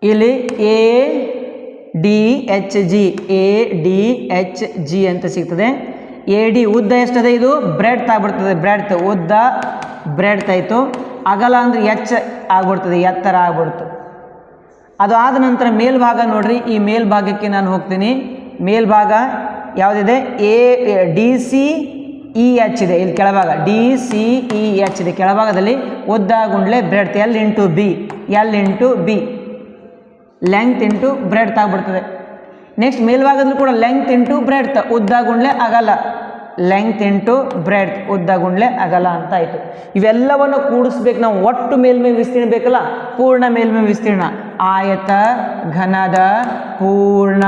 ಇಲ್ಲಿ A D H G, A D H G ಅಂತ ಸಿಗ್ತದೆ. ಎ ಡಿ ಉದ್ದ ಎಷ್ಟದೆ? ಇದು ಬ್ರೆಡ್ತ್ ಆಗ್ಬಿಡ್ತದೆ. ಉದ್ದ ಬ್ರೆಡ್ತ್ ಆಯಿತು. ಅಗಲ ಅಂದರೆ ಎಚ್ ಆಗ್ಬಿಡ್ತದೆ, ಎತ್ತರ ಆಗ್ಬಿಡ್ತು. ಅದು ಆದ ನಂತರ ಮೇಲ್ಭಾಗ ನೋಡ್ರಿ. ಈ ಮೇಲ್ಭಾಗಕ್ಕೆ ನಾನು ಹೋಗ್ತೀನಿ. ಮೇಲ್ಭಾಗ ಯಾವುದಿದೆ? A D C E H ಇದೆ ಇಲ್ಲಿ ಕೆಳಭಾಗ, ಡಿ ಸಿ ಇ ಎಚ್ ಇದೆ ಕೆಳಭಾಗದಲ್ಲಿ ಉದ್ದ ಗುಂಡ್ಲೆ breadth L into B, L into B length into breadth ಆಗಿಬಿಡ್ತದೆ. ನೆಕ್ಸ್ಟ್ ಮೇಲ್ಭಾಗದಲ್ಲೂ ಕೂಡ ಲೆಂತ್ ಇಂಟು ಬ್ರೆಡ್ತ್ ಉದ್ದ ಗುಂಡ್ಲೆ ಅಗಲ, ಲೆಂತ್ ಇಂಟು ಬ್ರೆಡ್ತ್ ಉದ್ದ ಗುಂಡ್ಲೆ ಅಗಲ ಅಂತ ಆಯಿತು. ಇವೆಲ್ಲವನ್ನು ಕೂಡಿಸ್ಬೇಕು ನಾವು. ಒಟ್ಟು ಮೇಲ್ಮೈ ವಿಸ್ತೀರ್ಣ ಬೇಕಲ್ಲ, ಪೂರ್ಣ ಮೇಲ್ಮೈ ವಿಸ್ತೀರ್ಣ, ಆಯತ ಘನದ ಪೂರ್ಣ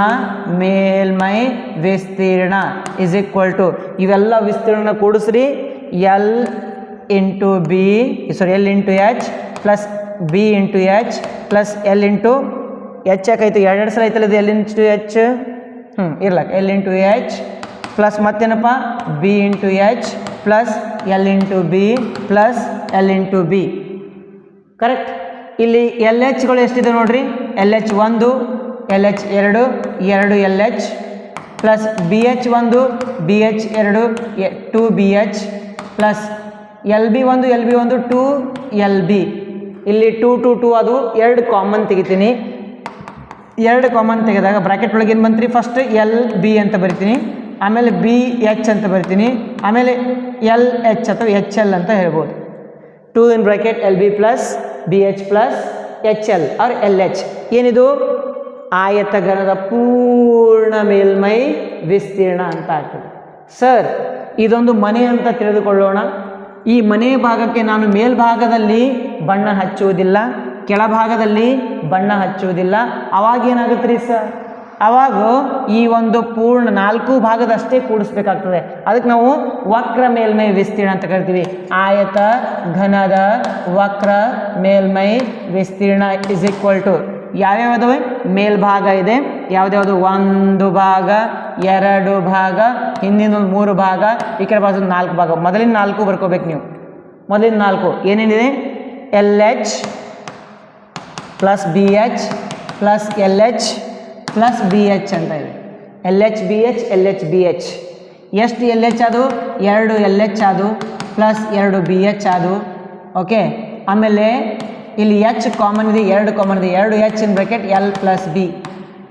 ಮೇಲ್ಮೈ ವಿಸ್ತೀರ್ಣ ಇಸ್ ಈಕ್ವಲ್ ಟು ಇವೆಲ್ಲ ವಿಸ್ತೀರ್ಣ ಕೂಡಿಸ್ರಿ, L into B L into H plus B into H plus L into H ಯಾಕಾಯ್ತು ಎರಡು ಸಲ ಐತಲ್ಲ ಇದು ಎಲ್ ಇಂಟು ಎಚ್ ಇರ್ಲಕ್ಕ ಎಲ್ ಇಂಟು ಎಚ್ ಪ್ಲಸ್ ಮತ್ತೇನಪ್ಪ B into H plus L into B plus L into B. Correct. ಇಲ್ಲಿ L ಎಚ್ಗಳು ಎಷ್ಟಿದೆ ನೋಡ್ರಿ, L H 1, L H 2, 2 L H plus B H 1, B H 2, 2 B H plus L B 1, L B 1, 2 L B. ಇಲ್ಲಿ 2 2 2 ಅದು 2 common ತೆಗಿತೀನಿ. 2 common ತೆಗೆದಾಗ bracket ಒಳಗೆ ಏನು ಬಂತ್ರಿ, ಫಸ್ಟ್ ಎಲ್ ಬಿ ಅಂತ ಬರಿತೀನಿ, ಆಮೇಲೆ ಬಿ ಎಚ್ ಅಂತ ಬರ್ತೀನಿ, ಆಮೇಲೆ ಎಲ್ ಎಚ್ ಅಥವಾ ಎಚ್ ಎಲ್ ಅಂತ ಹೇಳ್ಬೋದು. 2 in bracket L B plus B H plus H L or L H. ಏನಿದು ಆಯತಘನದ ಪೂರ್ಣ ಮೇಲ್ಮೈ ವಿಸ್ತೀರ್ಣ ಅಂತ ಆಗ್ತದೆ. ಸರ್ ಇದೊಂದು ಮನೆ ಅಂತ ತಿಳಿದುಕೊಳ್ಳೋಣ. ಈ ಮನೆ ಭಾಗಕ್ಕೆ ನಾನು ಮೇಲ್ಭಾಗದಲ್ಲಿ ಬಣ್ಣ ಹಚ್ಚುವುದಿಲ್ಲ, ಕೆಳಭಾಗದಲ್ಲಿ ಬಣ್ಣ ಹಚ್ಚುವುದಿಲ್ಲ. ಅವಾಗೇನಾಗುತ್ತೆ ರೀ ಸರ್, ಅವಾಗ ಈ ಒಂದು ಪೂರ್ಣ 4 ಭಾಗದಷ್ಟೇ ಕೂಡಿಸ್ಬೇಕಾಗ್ತದೆ. ಅದಕ್ಕೆ ನಾವು ವಕ್ರ ಮೇಲ್ಮೈ ವಿಸ್ತೀರ್ಣ ಅಂತ ಕರಿತೀವಿ. ಆಯತ ಘನದ ವಕ್ರ ಮೇಲ್ಮೈ ವಿಸ್ತೀರ್ಣ ಇಸ್ ಈಕ್ವಲ್ ಟು ಯಾವ್ಯಾವ ಇದಾವೆ, ಮೇಲ್ಭಾಗ ಇದೆ ಯಾವುದ್ಯಾವುದು, 1 ಭಾಗ 2 ಭಾಗ, ಹಿಂದಿನ 3 ಭಾಗ, ಈ ಕಡೆ ಬಾಜು 4 ಭಾಗ. ಮೊದಲಿನ 4 ಬರ್ಕೋಬೇಕು ನೀವು. ಮೊದಲಿನ 4 ಏನೇನಿದೆ, L H plus B H plus L H plus B H ಅಂತ ಇದೆ. L H B H, L H B H. ಎಷ್ಟು ಎಲ್ ಎಚ್ ಅದು, 2 ಎಲ್ ಎಚ್ ಅದು ಪ್ಲಸ್ 2 ಬಿ ಎಚ್ ಅದು. ಓಕೆ, ಆಮೇಲೆ ಇಲ್ಲಿ ಎಚ್ ಕಾಮನ್ ಇದೆ, 2 ಕಾಮನ್ ಇದೆ, 2 H in bracket L plus B,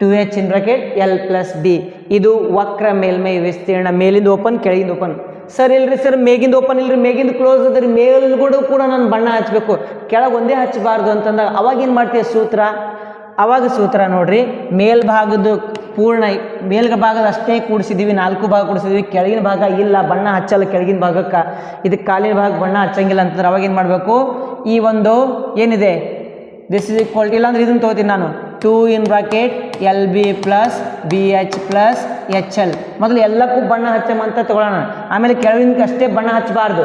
2 H in bracket L plus B. ಇದು ವಕ್ರ ಮೇಲ್ಮೈ ವಿಸ್ತೀರ್ಣ. ಮೇಲಿಂದ ಓಪನ್, ಕೆಳಗಿಂದ ಓಪನ್. ಸರ್ ಇಲ್ರಿ ಸರ್ ಮೇಗಿಂದ ಓಪನ್ ಇಲ್ರಿ, ಮೇಗಿಂದ ಕ್ಲೋಸ್ ಅದ್ರಿ, ಮೇಲ್ಗೂಡ ಕೂಡ ನಾನು ಬಣ್ಣ ಹಚ್ಚಬೇಕು, ಕೆಳಗೆ ಒಂದೇ ಹಚ್ಚಬಾರ್ದು ಅಂತಂದಾಗ ಅವಾಗ ಏನು ಮಾಡ್ತೀವಿ ಸೂತ್ರ, ಅವಾಗ ಸೂತ್ರ ನೋಡ್ರಿ, ಮೇಲ್ಭಾಗದ ಪೂರ್ಣ ಮೇಲ್ಭಾಗದ ಅಷ್ಟೇ ಕೂಡಿಸಿದ್ದೀವಿ, 4 ಭಾಗ ಕೂಡಿಸಿದ್ವಿ, ಕೆಳಗಿನ ಭಾಗ ಇಲ್ಲ ಬಣ್ಣ ಹಚ್ಚಲ್ಲ, ಕೆಳಗಿನ ಭಾಗಕ್ಕೆ ಇದಕ್ಕೆ ಕಾಲಿನ ಭಾಗ ಬಣ್ಣ ಹಚ್ಚಂಗಿಲ್ಲ ಅಂತಂದ್ರೆ ಅವಾಗ ಏನು ಮಾಡಬೇಕು, ಈ ಒಂದು ಏನಿದೆ ದಿಸ್ ಇಸ್ ಈಕ್ವಲ್ ಇಲ್ಲ ಅಂದ್ರೆ ಇದನ್ನು ತೊಗೋತೀನಿ ನಾನು, 2 in bracket L B plus B H plus H L. ಮೊದಲು ಎಲ್ಲಕ್ಕೂ ಬಣ್ಣ ಹಚ್ಚಮಂತ ತಗೊಳ್ಳೋಣ, ಆಮೇಲೆ ಕೆಳಗಿನಕ್ಕೆ ಅಷ್ಟೇ ಬಣ್ಣ ಹಚ್ಚಬಾರ್ದು,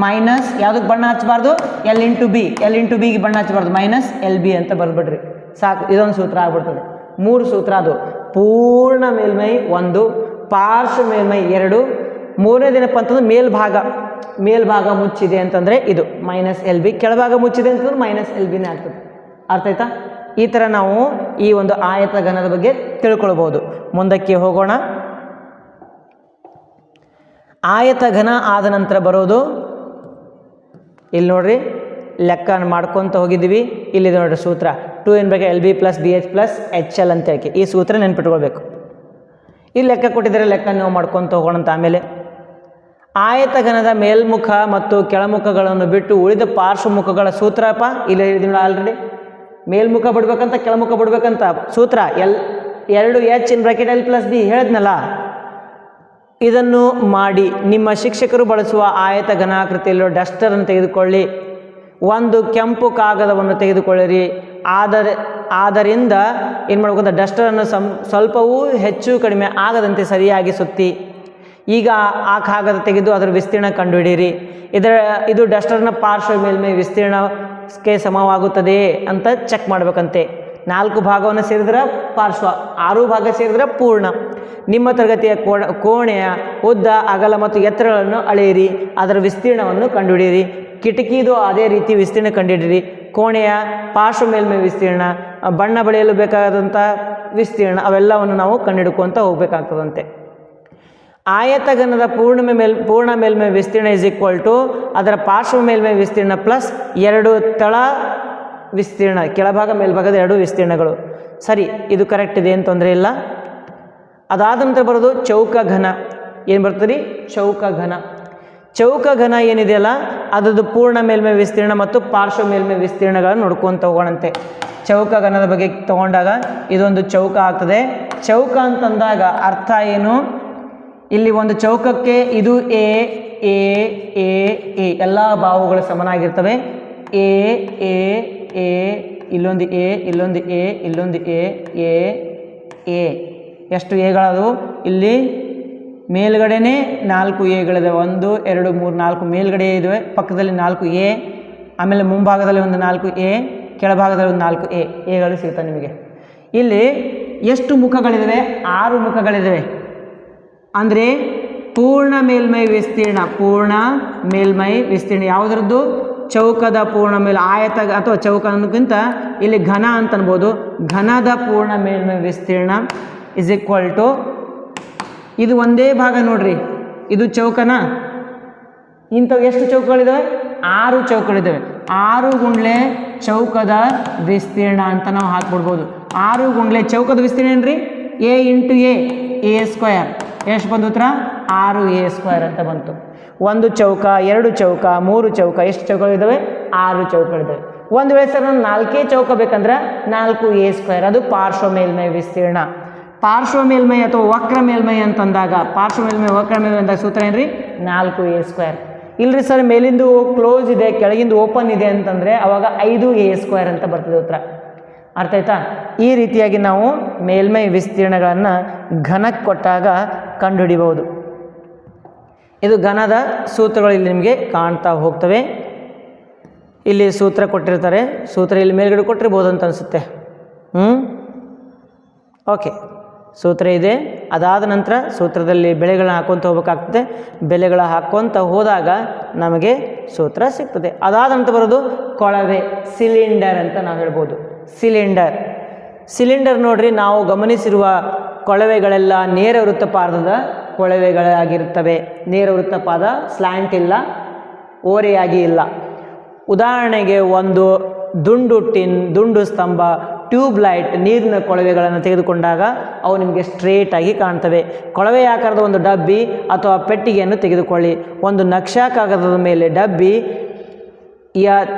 ಮೈನಸ್ ಯಾವುದಕ್ಕೆ ಬಣ್ಣ ಹಚ್ಚಬಾರ್ದು, L into B, L into ಬಿಗೆ ಬಣ್ಣ ಹಚ್ಚಬಾರ್ದು, ಮೈನಸ್ ಎಲ್ ಬಿ ಅಂತ ಬರ್ಬಿಡ್ರಿ ಸಾಕು. ಇದೊಂದು ಸೂತ್ರ ಆಗ್ಬಿಡ್ತದೆ. 3 ಸೂತ್ರ ಅದು, ಪೂರ್ಣ ಮೇಲ್ಮೈ 1, ಪಾರ್ಶ್ವ ಮೇಲ್ಮೈ 2, ಮೂರನೇದೇನಪ್ಪ ಅಂತಂದ್ರೆ ಮೇಲ್ಭಾಗ ಮುಚ್ಚಿದೆ ಅಂತಂದರೆ ಇದು ಮೈನಸ್ ಎಲ್ ಬಿ, ಕೆಳಭಾಗ ಮುಚ್ಚಿದೆ ಅಂತಂದ್ರೆ ಮೈನಸ್ ಎಲ್ ಬಿನೇ ಆಗ್ತದೆ. ಅರ್ಥ ಆಯ್ತಾ? ಈ ಥರ ನಾವು ಈ ಒಂದು ಆಯತ ಘನದ ಬಗ್ಗೆ ತಿಳ್ಕೊಳ್ಬೋದು. ಮುಂದಕ್ಕೆ ಹೋಗೋಣ. ಆಯತ ಘನ ಆದ ನಂತರ ಬರೋದು ಇಲ್ಲಿ ನೋಡ್ರಿ, ಲೆಕ್ಕ ಮಾಡ್ಕೊತ ಹೋಗಿದ್ದೀವಿ. ಇಲ್ಲಿದೆ ನೋಡ್ರಿ ಸೂತ್ರ, 2 in bracket L B plus B H plus H L ಅಂತ ಹೇಳಿ ಈ ಸೂತ್ರ ನೆನ್ಪಿಟ್ಕೊಳ್ಬೇಕು. ಈ ಲೆಕ್ಕ ಕೊಟ್ಟಿದ್ದಾರೆ, ಲೆಕ್ಕ ನೀವು ಮಾಡ್ಕೊತ ಹೋಗೋಣಂತ. ಆಮೇಲೆ ಆಯತಘನದ ಮೇಲ್ಮುಖ ಮತ್ತು ಕೆಳಮುಖಗಳನ್ನು ಬಿಟ್ಟು ಉಳಿದ ಪಾರ್ಶ್ವಮುಖಗಳ ಸೂತ್ರಪ್ಪ ಇಲ್ಲಿ ಹೇಳಿದ್ವಿ ಆಲ್ರೆಡಿ. ಮೇಲ್ಮುಖ ಬಿಡ್ಬೇಕಂತ ಕೆಳಮುಖ ಬಿಡ್ಬೇಕಂತ ಸೂತ್ರ, 2 H in bracket L plus B ಹೇಳಿದ್ನಲ್ಲ. ಇದನ್ನು ಮಾಡಿ ನಿಮ್ಮ ಶಿಕ್ಷಕರು ಬಳಸುವ ಆಯತ ಘನಾಕೃತಿಯಲ್ಲಿರುವ ಡಸ್ಟರನ್ನು ತೆಗೆದುಕೊಳ್ಳಿ. ಒಂದು ಕೆಂಪು ಕಾಗದವನ್ನು ತೆಗೆದುಕೊಳ್ಳಿರಿ. ಆದ್ದರಿಂದ ಏನು ಮಾಡಬೇಕಂತ ಡಸ್ಟರನ್ನು ಸ್ವಲ್ಪವೂ ಹೆಚ್ಚು ಕಡಿಮೆ ಆಗದಂತೆ ಸರಿಯಾಗಿ ಸುತ್ತಿ. ಈಗ ಆ ಕಾಗದ ತೆಗೆದು ಅದರ ವಿಸ್ತೀರ್ಣ ಕಂಡುಹಿಡಿಯಿರಿ. ಇದು ಡಸ್ಟರ್ನ ಪಾರ್ಶ್ವ ಮೇಲ್ಮೈ ವಿಸ್ತೀರ್ಣಕ್ಕೆ ಸಮವಾಗುತ್ತದೆಯೇ ಅಂತ ಚೆಕ್ ಮಾಡಬೇಕಂತೆ. 4 ಭಾಗವನ್ನು ಸೇರಿದ್ರೆ ಪಾರ್ಶ್ವ, 6 ಭಾಗ ಸೇರಿದ್ರೆ ಪೂರ್ಣ. ನಿಮ್ಮ ತರಗತಿಯ ಕೋಣೆಯ ಉದ್ದ ಅಗಲ ಮತ್ತು ಎತ್ತರಗಳನ್ನು ಅಳೆಯಿರಿ, ಅದರ ವಿಸ್ತೀರ್ಣವನ್ನು ಕಂಡುಹಿಡಿಯಿರಿ. ಕಿಟಕಿದು ಅದೇ ರೀತಿ ವಿಸ್ತೀರ್ಣ ಕಂಡುಹಿಡಿಯಿರಿ. ಕೋಣೆಯ ಪಾರ್ಶ್ವ ಮೇಲ್ಮೈ ವಿಸ್ತೀರ್ಣ, ಬಣ್ಣ ಬಳಿಯಲು ಬೇಕಾದಂಥ ವಿಸ್ತೀರ್ಣ, ಅವೆಲ್ಲವನ್ನು ನಾವು ಕಂಡುಹಿಡ್ಕೊತ ಹೋಗಬೇಕಾಗ್ತದಂತೆ. ಆಯತಘನದ ಪೂರ್ಣ ಮೇಲ್ಮೈ ವಿಸ್ತೀರ್ಣ ಇಸ್ ಈಕ್ವಲ್ ಟು ಅದರ ಪಾರ್ಶ್ವ ಮೇಲ್ಮೈ ವಿಸ್ತೀರ್ಣ ಪ್ಲಸ್ 2 ತಳ ವಿಸ್ತೀರ್ಣ, ಕೆಳಭಾಗ ಮೇಲ್ಭಾಗದ 2 ವಿಸ್ತೀರ್ಣಗಳು. ಸರಿ, ಇದು ಕರೆಕ್ಟ್ ಇದೆ, ಏನು ತೊಂದರೆ ಇಲ್ಲ. ಅದಾದ ನಂತರ ಬರೋದು ಚೌಕ ಘನ. ಏನು ಬರ್ತದೆ ರೀ? ಚೌಕ ಘನ. ಚೌಕ ಘನ ಏನಿದೆಯಲ್ಲ ಅದರದ್ದು ಪೂರ್ಣ ಮೇಲ್ಮೈ ವಿಸ್ತೀರ್ಣ ಮತ್ತು ಪಾರ್ಶ್ವ ಮೇಲ್ಮೈ ವಿಸ್ತೀರ್ಣಗಳನ್ನು ನೋಡ್ಕೊಂತ ಹೋಗೋಣಂತೆ. ಚೌಕ ಘನದ ಬಗ್ಗೆ ತಗೊಂಡಾಗ ಇದೊಂದು ಚೌಕ ಆಗ್ತದೆ. ಚೌಕ ಅಂತಂದಾಗ ಅರ್ಥ ಏನು, ಇಲ್ಲಿ ಒಂದು ಚೌಕಕ್ಕೆ ಇದು ಎ ಎ ಎ ಎ ಎಲ್ಲ ಬಾಹುಗಳು ಸಮನಾಗಿರ್ತವೆ. ಎ ಎ ಎ ಇಲ್ಲೊಂದು ಎ ಇಲ್ಲೊಂದು ಎ ಇಲ್ಲೊಂದು ಎ ಎ ಎ ಎಷ್ಟು ಎಗಳದು, ಇಲ್ಲಿ ಮೇಲ್ಗಡೆನೇ 4 ಎಗಳಿವೆ. 1 2 3 4 ಮೇಲ್ಗಡೆ ಇವೆ, ಪಕ್ಕದಲ್ಲಿ 4 ಎ, ಆಮೇಲೆ ಮುಂಭಾಗದಲ್ಲಿ ಒಂದು 4 ಎ, ಕೆಳಭಾಗದಲ್ಲಿ ಒಂದು 4 ಎಗಳು ಸಿಗ್ತವೆ ನಿಮಗೆ. ಇಲ್ಲಿ ಎಷ್ಟು ಮುಖಗಳಿವೆ? 6 ಮುಖಗಳಿವೆ. ಅಂದರೆ ಪೂರ್ಣ ಮೇಲ್ಮೈ ವಿಸ್ತೀರ್ಣ, ಪೂರ್ಣ ಮೇಲ್ಮೈ ವಿಸ್ತೀರ್ಣ ಯಾವುದರದ್ದು? ಚೌಕದ ಪೂರ್ಣ ಮೇಲ್, ಆಯತ ಅಥವಾ ಚೌಕ ಅನ್ನೋಕ್ಕಿಂತ ಇಲ್ಲಿ ಘನ ಅಂತ ಅನ್ಬೋದು. ಘನದ ಪೂರ್ಣ ಮೇಲ್ಮೈ ವಿಸ್ತೀರ್ಣ ಇಸ್ ಈಕ್ವಲ್ ಟು, ಇದು ಒಂದೇ ಭಾಗ ನೋಡ್ರಿ, ಇದು ಚೌಕನ. ಇಂಥವು ಎಷ್ಟು ಚೌಕಗಳಿದ್ದಾವೆ? 6 ಚೌಕಗಳಿದ್ದಾವೆ. 6 ಗುಂಡ್ಲೆ ಚೌಕದ ವಿಸ್ತೀರ್ಣ ಅಂತ ನಾವು ಹಾಕ್ಬಿಡ್ಬೋದು. 6 ಗುಂಡ್ಲೆ ಚೌಕದ ವಿಸ್ತೀರ್ಣ ಏನ್ರಿ? A into A square. ಎಷ್ಟು ಬಂತು ಉತ್ತರ? 6a² ಅಂತ ಬಂತು. 1 ಚೌಕ, 2 ಚೌಕ, 3 ಚೌಕ, ಎಷ್ಟು ಚೌಕಗಳಿದ್ದಾವೆ? 6 ಚೌಕಗಳಿದ್ದಾವೆ. ಒಂದು ವೇಳೆ ಸರ್ ನಾನು 4 ಚೌಕ ಬೇಕಂದ್ರೆ 4a², ಅದು ಪಾರ್ಶ್ವ ಮೇಲ್ಮೈ ವಿಸ್ತೀರ್ಣ. ಪಾರ್ಶ್ವ ಮೇಲ್ಮೈ ಅಥವಾ ವಕ್ರ ಮೇಲ್ಮೈ ಅಂತಂದಾಗ, ಪಾರ್ಶ್ವ ಮೇಲ್ಮೈ ವಕ್ರ ಮೇಲ್ಮೈ ಅಂದಾಗ ಸೂತ್ರ ಏನ್ರಿ? 4a². ಇಲ್ರಿ ಸರ್ ಮೇಲಿಂದು ಕ್ಲೋಸ್ ಇದೆ ಕೆಳಗಿಂದು ಓಪನ್ ಇದೆ ಅಂತಂದರೆ ಅವಾಗ 5a² ಅಂತ ಬರ್ತದೆ ಉತ್ತರ. ಅರ್ಥ ಆಯ್ತಾ? ಈ ರೀತಿಯಾಗಿ ನಾವು ಮೇಲ್ಮೈ ವಿಸ್ತೀರ್ಣಗಳನ್ನು ಘನಕ್ಕೆ ಕೊಟ್ಟಾಗ ಕಂಡುಹಿಡಿಬಹುದು. ಇದು ಘನದ ಸೂತ್ರಗಳು ಇಲ್ಲಿ ನಿಮಗೆ ಕಾಣ್ತಾ ಹೋಗ್ತವೆ. ಇಲ್ಲಿ ಸೂತ್ರ ಕೊಟ್ಟಿರ್ತಾರೆ, ಸೂತ್ರ ಇಲ್ಲಿ ಮೇಲ್ಗಡೆ ಕೊಟ್ಟಿರ್ಬೋದು ಅಂತ ಅನಿಸುತ್ತೆ. ಓಕೆ, ಸೂತ್ರ ಇದೆ. ಅದಾದ ನಂತರ ಸೂತ್ರದಲ್ಲಿ ಬೆಲೆಗಳನ್ನ ಹಾಕ್ಕೊತ ಹೋಗ್ಬೇಕಾಗ್ತದೆ. ಬೆಲೆಗಳ ಹಾಕ್ಕೊತ ಹೋದಾಗ ನಮಗೆ ಸೂತ್ರ ಸಿಗ್ತದೆ. ಅದಾದ ನಂತರ ಬರೋದು ಕೊಳವೆ, ಸಿಲಿಂಡರ್ ಅಂತ ನಾವು ಹೇಳ್ಬೋದು. ಸಿಲಿಂಡರ್ ನೋಡ್ರಿ, ನಾವು ಗಮನಿಸಿರುವ ಕೊಳವೆಗಳೆಲ್ಲ ನೇರ ವೃತ್ತಪಾದದ ಕೊಳವೆಗಳಾಗಿರುತ್ತವೆ. ನೇರ ವೃತ್ತಪಾದ, ಸ್ಲ್ಯಾಂಟ್ ಇಲ್ಲ, ಓರೆಯಾಗಿ ಇಲ್ಲ. ಉದಾಹರಣೆಗೆ ಒಂದು ದುಂಡು ಟಿನ್, ದುಂಡು ಸ್ತಂಭ, ಟ್ಯೂಬ್ ಲೈಟ್, ನೀರಿನ ಕೊಳವೆಗಳನ್ನು ತೆಗೆದುಕೊಂಡಾಗ ಅವು ನಿಮಗೆ ಸ್ಟ್ರೇಟಾಗಿ ಕಾಣ್ತವೆ. ಕೊಳವೆ ಆಕಾರದ ಒಂದು ಡಬ್ಬಿ ಅಥವಾ ಪೆಟ್ಟಿಗೆಯನ್ನು ತೆಗೆದುಕೊಳ್ಳಿ. ಒಂದು ನಕ್ಷಾ ಕಾಗದದ ಮೇಲೆ ಡಬ್ಬಿಯ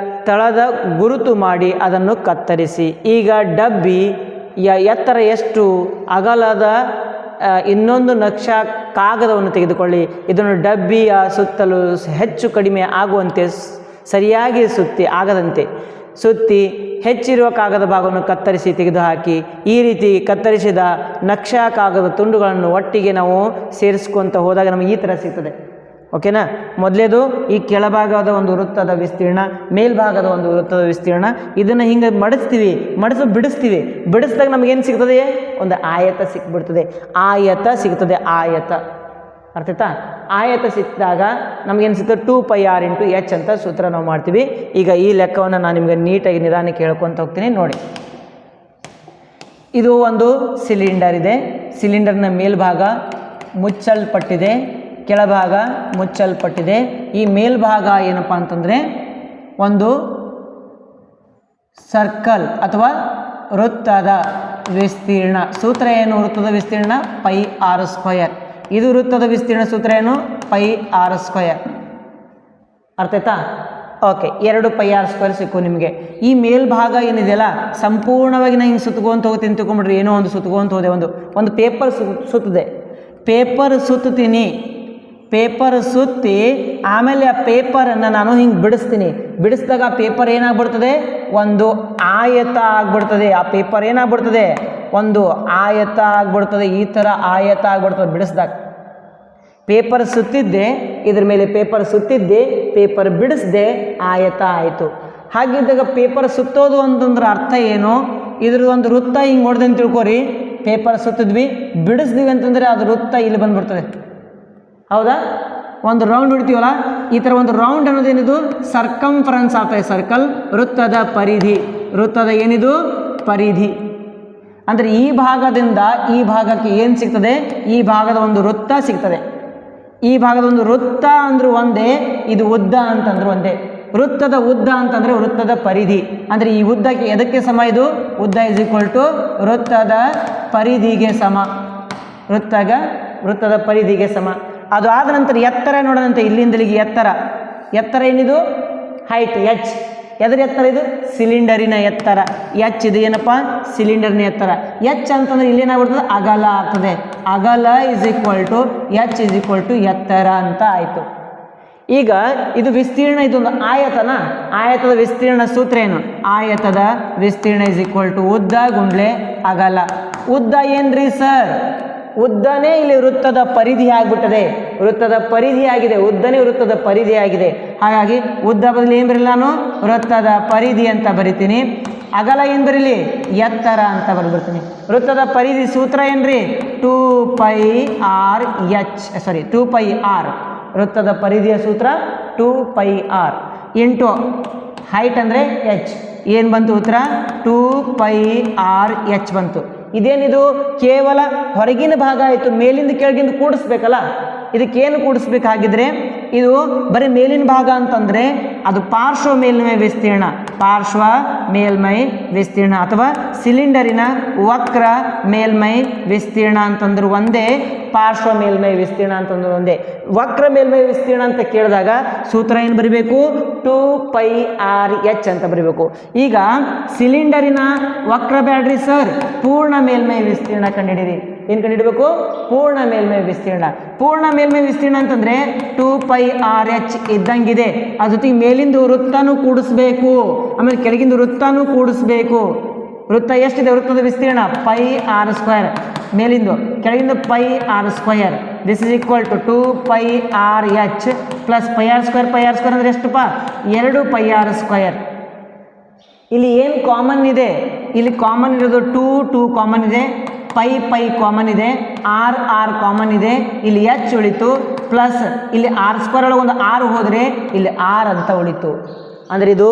ತಳದ ಗುರುತು ಮಾಡಿ ಅದನ್ನು ಕತ್ತರಿಸಿ. ಈಗ ಡಬ್ಬಿಯ ಎತ್ತರ ಎಷ್ಟು, ಅಗಲದ ಇನ್ನೊಂದು ನಕ್ಷಾ ಕಾಗದವನ್ನು ತೆಗೆದುಕೊಳ್ಳಿ. ಇದನ್ನು ಡಬ್ಬಿಯ ಸುತ್ತಲೂ ಹೆಚ್ಚು ಕಡಿಮೆ ಆಗುವಂತೆ ಸರಿಯಾಗಿ ಆಗದಂತೆ ಸುತ್ತಿ ಹೆಚ್ಚಿರುವ ಕಾಗದ ಭಾಗವನ್ನು ಕತ್ತರಿಸಿ ತೆಗೆದುಹಾಕಿ. ಈ ರೀತಿ ಕತ್ತರಿಸಿದ ನಕ್ಷಾ ಕಾಗದ ತುಂಡುಗಳನ್ನು ಒಟ್ಟಿಗೆ ನಾವು ಸೇರಿಸ್ಕೊತ ಹೋದಾಗ ನಮಗೆ ಈ ಥರ ಸಿಗ್ತದೆ. ಓಕೆನಾ? ಮೊದಲೇದು ಈ ಕೆಳಭಾಗದ ಒಂದು ವೃತ್ತದ ವಿಸ್ತೀರ್ಣ, ಮೇಲ್ಭಾಗದ ಒಂದು ವೃತ್ತದ ವಿಸ್ತೀರ್ಣ. ಇದನ್ನು ಹಿಂಗೆ ಬಿಡಿಸ್ತೀವಿ. ಬಿಡಿಸಿದಾಗ ನಮಗೇನು ಸಿಗ್ತದೆ? ಒಂದು ಆಯತ ಸಿಕ್ಬಿಡ್ತದೆ. ಆಯತ ಅರ್ಥ ಆಯ್ತಾ? ಆಯತ ಸಿಕ್ಕಿದಾಗ ನಮಗೇನು ಸಿಗ್ತದೆ? 2πr × h ಅಂತ ಸೂತ್ರ ನಾವು ಮಾಡ್ತೀವಿ. ಈಗ ಈ ಲೆಕ್ಕವನ್ನು ನಾನು ನಿಮಗೆ ನೀಟಾಗಿ ನಿಧಾನಕ್ಕೆ ಹೇಳ್ಕೊತ ಹೋಗ್ತೀನಿ ನೋಡಿ. ಇದು ಒಂದು ಸಿಲಿಂಡರ್ ಇದೆ. ಸಿಲಿಂಡರ್ನ ಮೇಲ್ಭಾಗ ಮುಚ್ಚಲ್ಪಟ್ಟಿದೆ, ಕೆಳಭಾಗ ಮುಚ್ಚಲ್ಪಟ್ಟಿದೆ. ಈ ಮೇಲ್ಭಾಗ ಏನಪ್ಪ ಅಂತಂದರೆ ಒಂದು ಸರ್ಕಲ್ ಅಥವಾ ವೃತ್ತದ ವಿಸ್ತೀರ್ಣ. ಸೂತ್ರ ಏನು? ವೃತ್ತದ ವಿಸ್ತೀರ್ಣ πr². ಇದು ವೃತ್ತದ ವಿಸ್ತೀರ್ಣ ಸೂತ್ರ ಏನು? πr². ಅರ್ಥ ಆಯ್ತಾ? ಓಕೆ, 2πr² ಸಿಕ್ಕು ನಿಮಗೆ. ಈ ಮೇಲ್ಭಾಗ ಏನಿದೆಯಲ್ಲ ಸಂಪೂರ್ಣವಾಗಿ ನಾನು ಹಿಂಗೆ ಸುತ್ಕೊಂತ ಹೋಗ್ತೀನಿ ತಿಳ್ಕೊಂಬಿಡ್ರಿ. ಏನೋ ಒಂದು ಸುತ್ಕೊಂತ ಹೋದೆ, ಒಂದು ಪೇಪರ್ ಸುತ್ತದೆ. ಪೇಪರ್ ಸುತ್ತಿ ಆಮೇಲೆ ಆ ಪೇಪರನ್ನು ನಾನು ಹಿಂಗೆ ಬಿಡಿಸಿದಾಗ ಆ ಪೇಪರ್ ಏನಾಗ್ಬಿಡ್ತದೆ? ಒಂದು ಆಯತ ಆಗ್ಬಿಡ್ತದೆ. ಆ ಪೇಪರ್ ಏನಾಗ್ಬಿಡ್ತದೆ? ಒಂದು ಆಯತ ಆಗ್ಬಿಡ್ತದೆ. ಈ ಥರ ಆಯತ ಆಗ್ಬಿಡ್ತದೆ ಬಿಡಿಸ್ದಾಗ. ಪೇಪರ್ ಸುತ್ತಿದ್ದೆ, ಇದ್ರ ಮೇಲೆ ಪೇಪರ್ ಸುತ್ತಿದ್ದೆ, ಪೇಪರ್ ಬಿಡಿಸ್ದೆ, ಆಯತ ಆಯಿತು. ಹಾಗಿದ್ದಾಗ ಪೇಪರ್ ಸುತ್ತೋದು ಅಂತಂದ್ರೆ ಅರ್ಥ ಏನು? ಇದ್ರ ಒಂದು ವೃತ್ತ ಹಿಂಗೆ ಹೊಡೆದು ಅಂತ ತಿಳ್ಕೊರಿ. ಪೇಪರ್ ಸುತ್ತಿದ್ವಿ, ಬಿಡಿಸ್ತೀವಿ ಅಂತಂದರೆ ಅದು ವೃತ್ತ ಇಲ್ಲಿ ಬಂದುಬಿಡ್ತದೆ. ಹೌದಾ? ಒಂದು ರೌಂಡ್ ಹೊಡಿತೀವಲ್ಲ, ಈ ಥರ ಒಂದು ರೌಂಡ್ ಅನ್ನೋದೇನಿದು? ಸರ್ಕಂಫರೆನ್ಸ್ ಆಫ್ ಎ ಸರ್ಕಲ್, ವೃತ್ತದ ಪರಿಧಿ. ವೃತ್ತದ ಏನಿದು? ಪರಿಧಿ. ಅಂದರೆ ಈ ಭಾಗದಿಂದ ಈ ಭಾಗಕ್ಕೆ ಏನು ಸಿಗ್ತದೆ? ಈ ಭಾಗದ ಒಂದು ವೃತ್ತ ಸಿಗ್ತದೆ. ಈ ಭಾಗದ ಒಂದು ವೃತ್ತ ಅಂದ್ರೆ ಒಂದೇ, ಇದು ಉದ್ದ ಅಂತಂದ್ರೆ ಒಂದೇ. ವೃತ್ತದ ಉದ್ದ ಅಂತಂದರೆ ವೃತ್ತದ ಪರಿಧಿ. ಅಂದರೆ ಈ ಉದ್ದಕ್ಕೆ ಎದಕ್ಕೆ ಸಮ? ಇದು ಉದ್ದ ಇಸ್ ಈಕ್ವಲ್ ಟು ವೃತ್ತದ ಪರಿಧಿಗೆ ಸಮ. ವೃತ್ತದ ಪರಿಧಿಗೆ ಸಮ. ಅದು ಆದ ನಂತರ ಎತ್ತರ ನೋಡೋಣಂತೆ. ಇಲ್ಲಿಂದ ಇಲ್ಲಿಗೆ ಎತ್ತರ ಏನಿದು? Height H. ಎದರ ಎತ್ತರ ಇದು? ಸಿಲಿಂಡರಿನ ಎತ್ತರ. ಎಚ್ ಇದು ಏನಪ್ಪ? ಸಿಲಿಂಡರ್ನ ಎತ್ತರ. ಎಚ್ ಅಂತಂದ್ರೆ ಇಲ್ಲೇನಾಗ್ಬಿಡ್ತದೆ? ಅಗಲ ಆಗ್ತದೆ. ಅಗಲ is equal to H is equal to ಎತ್ತರ ಅಂತ ಆಯಿತು. ಈಗ ಇದು ವಿಸ್ತೀರ್ಣ, ಇದೊಂದು ಆಯತನ. ಆಯತದ ವಿಸ್ತೀರ್ಣ ಸೂತ್ರ ಏನು? ಆಯತದ ವಿಸ್ತೀರ್ಣ ಇಸ್ ಈಕ್ವಲ್ ಟು ಉದ್ದ ಗುಂಡ್ಲೆ ಅಗಲ. ಉದ್ದ ಏನ್ರಿ ಸರ್? ಉದ್ದನೇ ಇಲ್ಲಿ ವೃತ್ತದ ಪರಿಧಿ ಆಗಿಬಿಟ್ಟದೆ. ವೃತ್ತದ ಪರಿಧಿ ಆಗಿದೆ. ಉದ್ದನೇ ವೃತ್ತದ ಪರಿಧಿ ಆಗಿದೆ. ಹಾಗಾಗಿ ಉದ್ದ ಬದಲು ಏನು ಬರಲಿಲ್ಲ ನಾನು? ವೃತ್ತದ ಪರಿಧಿ ಅಂತ ಬರಿತೀನಿ. ಅಗಲ ಏನು ಬರೀಲಿ? ಎತ್ತರ ಅಂತ ಬರೆದ್ಬಿಡ್ತೀನಿ. ವೃತ್ತದ ಪರಿಧಿ ಸೂತ್ರ ಏನ್ರಿ? 2πr h, ಸಾರಿ 2πr. ವೃತ್ತದ ಪರಿಧಿಯ ಸೂತ್ರ 2πr ಇಂಟು ಹೈಟ್ ಅಂದರೆ ಎಚ್. ಏನು ಬಂತು ಉತ್ತರ? 2πr h ಬಂತು. ಇದೇನಿದು? ಕೇವಲ ಹೊರಗಿನ ಭಾಗ ಆಯಿತು. ಮೇಲಿಂದ ಕೆಳಗಿಂದ ಕೂಡಿಸ್ಬೇಕಲ್ಲ. ಇದಕ್ಕೇನು ಕೂಡಿಸ್ಬೇಕಾಗಿದ್ರೆ ಇದು ಬರೀ ಮೇಲಿನ ಭಾಗ ಅಂತಂದರೆ ಅದು ಪಾರ್ಶ್ವ ಮೇಲ್ಮೈ ವಿಸ್ತೀರ್ಣ. ಪಾರ್ಶ್ವ ಮೇಲ್ಮೈ ವಿಸ್ತೀರ್ಣ ಅಥವಾ ಸಿಲಿಂಡರಿನ ವಕ್ರ ಮೇಲ್ಮೈ ವಿಸ್ತೀರ್ಣ ಅಂತಂದ್ರೆ ಒಂದೇ, ಪಾರ್ಶ್ವ ಮೇಲ್ಮೈ ವಿಸ್ತೀರ್ಣ ಅಂತಂದ್ರೆ ಒಂದೇ. ವಕ್ರ ಮೇಲ್ಮೈ ವಿಸ್ತೀರ್ಣ ಅಂತ ಕೇಳಿದಾಗ ಸೂತ್ರ ಏನು ಬರೀಬೇಕು? 2πr h ಅಂತ ಬರೀಬೇಕು. ಈಗ ಸಿಲಿಂಡರಿನ ವಕ್ರ ಬ್ಯಾಡ್ರಿ ಸರ್, ಪೂರ್ಣ ಮೇಲ್ಮೈ ವಿಸ್ತೀರ್ಣ ಕಂಡುಹಿಡಿಯಿರಿ. ಏನು ಕಂಡುಹಿಡಬೇಕು? ಪೂರ್ಣ ಮೇಲ್ಮೈ ವಿಸ್ತೀರ್ಣ. ಪೂರ್ಣ ಮೇಲ್ಮೈ ವಿಸ್ತೀರ್ಣ ಅಂತಂದರೆ 2πr h ಇದ್ದಂಗಿದೆ. ಅದ್ರ ಜೊತೆಗೆ ಮೇಲಿಂದ ವೃತ್ತನೂ ಕೂಡಿಸ್ಬೇಕು, ಆಮೇಲೆ ಕೆಳಗಿಂದ ವೃತ್ತನೂ ಕೂಡಿಸ್ಬೇಕು. ವೃತ್ತ ಎಷ್ಟಿದೆ? ವೃತ್ತದ ವಿಸ್ತೀರ್ಣ πr². ಮೇಲಿಂದು ಕೆಳಗಿಂದ πr². This is equal to 2πr h plus πr² ಅಂದರೆ ಎಷ್ಟಪ್ಪ? 2πr². ಇಲ್ಲಿ ಏನು ಕಾಮನ್ ಇದೆ? ಇಲ್ಲಿ ಕಾಮನ್ ಇರೋದು 2 ಕಾಮನ್ ಇದೆ, ಪೈ ಕಾಮನ್ ಇದೆ, ಆರ್ ಕಾಮನ್ ಇದೆ. ಇಲ್ಲಿ ಎಚ್ ಉಳಿತು, ಪ್ಲಸ್ ಇಲ್ಲಿ r² ಒಳಗೆ ಒಂದು r ಹೋದರೆ ಇಲ್ಲಿ r ಅಂತ ಉಳಿತು. ಅಂದರೆ ಇದು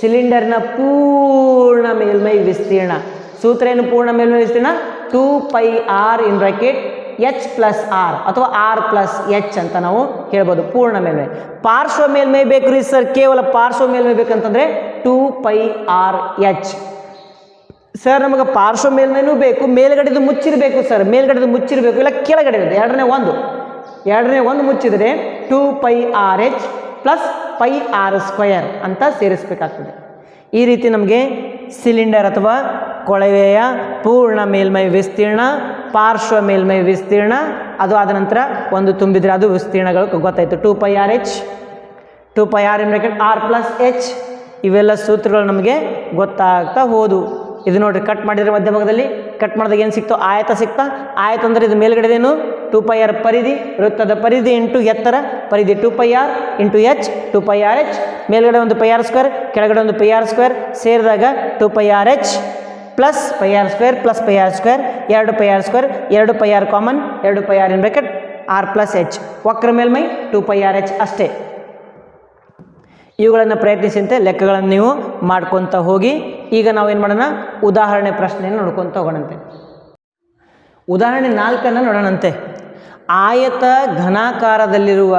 ಸಿಲಿಂಡರ್ನ ಪೂರ್ಣ ಮೇಲ್ಮೈ ವಿಸ್ತೀರ್ಣ. ಸೂತ್ರ ಏನು? ಪೂರ್ಣ ಮೇಲ್ಮೈ ವಿಸ್ತೀರ್ಣ 2πr ಇನ್ ಬ್ರಾಕೆಟ್ h ಪ್ಲಸ್ r ಅಥವಾ r ಪ್ಲಸ್ h ಅಂತ ನಾವು ಹೇಳ್ಬೋದು. ಪೂರ್ಣ ಮೇಲ್ಮೈ. ಪಾರ್ಶ್ವ ಮೇಲ್ಮೈ ಬೇಕು ರೀ ಸರ್, ಕೇವಲ ಪಾರ್ಶ್ವ ಮೇಲ್ಮೈ ಬೇಕಂತಂದರೆ 2πr h. ಸರ್ ನಮಗೆ ಪಾರ್ಶ್ವ ಮೇಲ್ಮೈನೂ ಬೇಕು, ಮೇಲ್ಗಡೆದು ಮುಚ್ಚಿರಬೇಕು ಸರ್. ಮೇಲ್ಗಡೆದು ಮುಚ್ಚಿರಬೇಕು, ಇಲ್ಲ ಕೆಳಗಡೆ ಇರುತ್ತೆ. ಎರಡನೇ ಒಂದು ಮುಚ್ಚಿದರೆ 2πr h ಪ್ಲಸ್ πr² ಅಂತ ಸೇರಿಸಬೇಕಾಗ್ತದೆ. ಈ ರೀತಿ ನಮಗೆ ಸಿಲಿಂಡರ್ ಅಥವಾ ಕೊಳವೆಯ ಪೂರ್ಣ ಮೇಲ್ಮೈ ವಿಸ್ತೀರ್ಣ, ಪಾರ್ಶ್ವ ಮೇಲ್ಮೈ ವಿಸ್ತೀರ್ಣ, ಅದು ಆದ ನಂತರ ಒಂದು ತುಂಬಿದರೆ ಅದು ವಿಸ್ತೀರ್ಣಗಳು ಗೊತ್ತಾಯಿತು. 2πr h, 2πr ಇನ್ ಬ್ರಾಕೆಟ್ r ಪ್ಲಸ್ h. ಇವೆಲ್ಲ ಸೂತ್ರಗಳು ನಮಗೆ ಗೊತ್ತಾಗ್ತಾ ಹೋದು. ಇದು ನೋಡಿರಿ, ಕಟ್ ಮಾಡಿದರೆ ಮಧ್ಯಭಾಗದಲ್ಲಿ ಕಟ್ ಮಾಡಿದಾಗ ಏನು ಸಿಕ್ತು? ಆಯತ ಸಿಕ್ತಾ. ಆಯತ ಅಂದರೆ ಇದು ಮೇಲ್ಗಡೆದೇನು? 2πr ಪರಿಧಿ, ವೃತ್ತದ ಪರಿಧಿ ಇಂಟು ಎತ್ತರ ಪರಿಧಿ 2πr into h, 2πr h. ಮೇಲ್ಗಡೆ ಒಂದು πr², ಕೆಳಗಡೆ ಒಂದು πr² ಸೇರಿದಾಗ 2πr h plus πr² plus πr², 2πr², 2πr common, 2πr ಇನ್ ಬ್ರಾಕೆಟ್ r ಪ್ಲಸ್ h. ವಕ್ರ ಮೇಲ್ಮೈ 2πr h ಅಷ್ಟೇ. ಇವುಗಳನ್ನು ಪ್ರಯತ್ನಿಸಿದಂತೆ ಲೆಕ್ಕಗಳನ್ನು ನೀವು ಮಾಡ್ಕೊತ ಹೋಗಿ. ಈಗ ನಾವೇನು ಮಾಡೋಣ? ಉದಾಹರಣೆ ಪ್ರಶ್ನೆಯನ್ನು ನೋಡ್ಕೊತ ಹೋಗೋಣಂತೆ. ಉದಾಹರಣೆ 4 ನೋಡೋಣಂತೆ. ಆಯತ ಘನಾಕಾರದಲ್ಲಿರುವ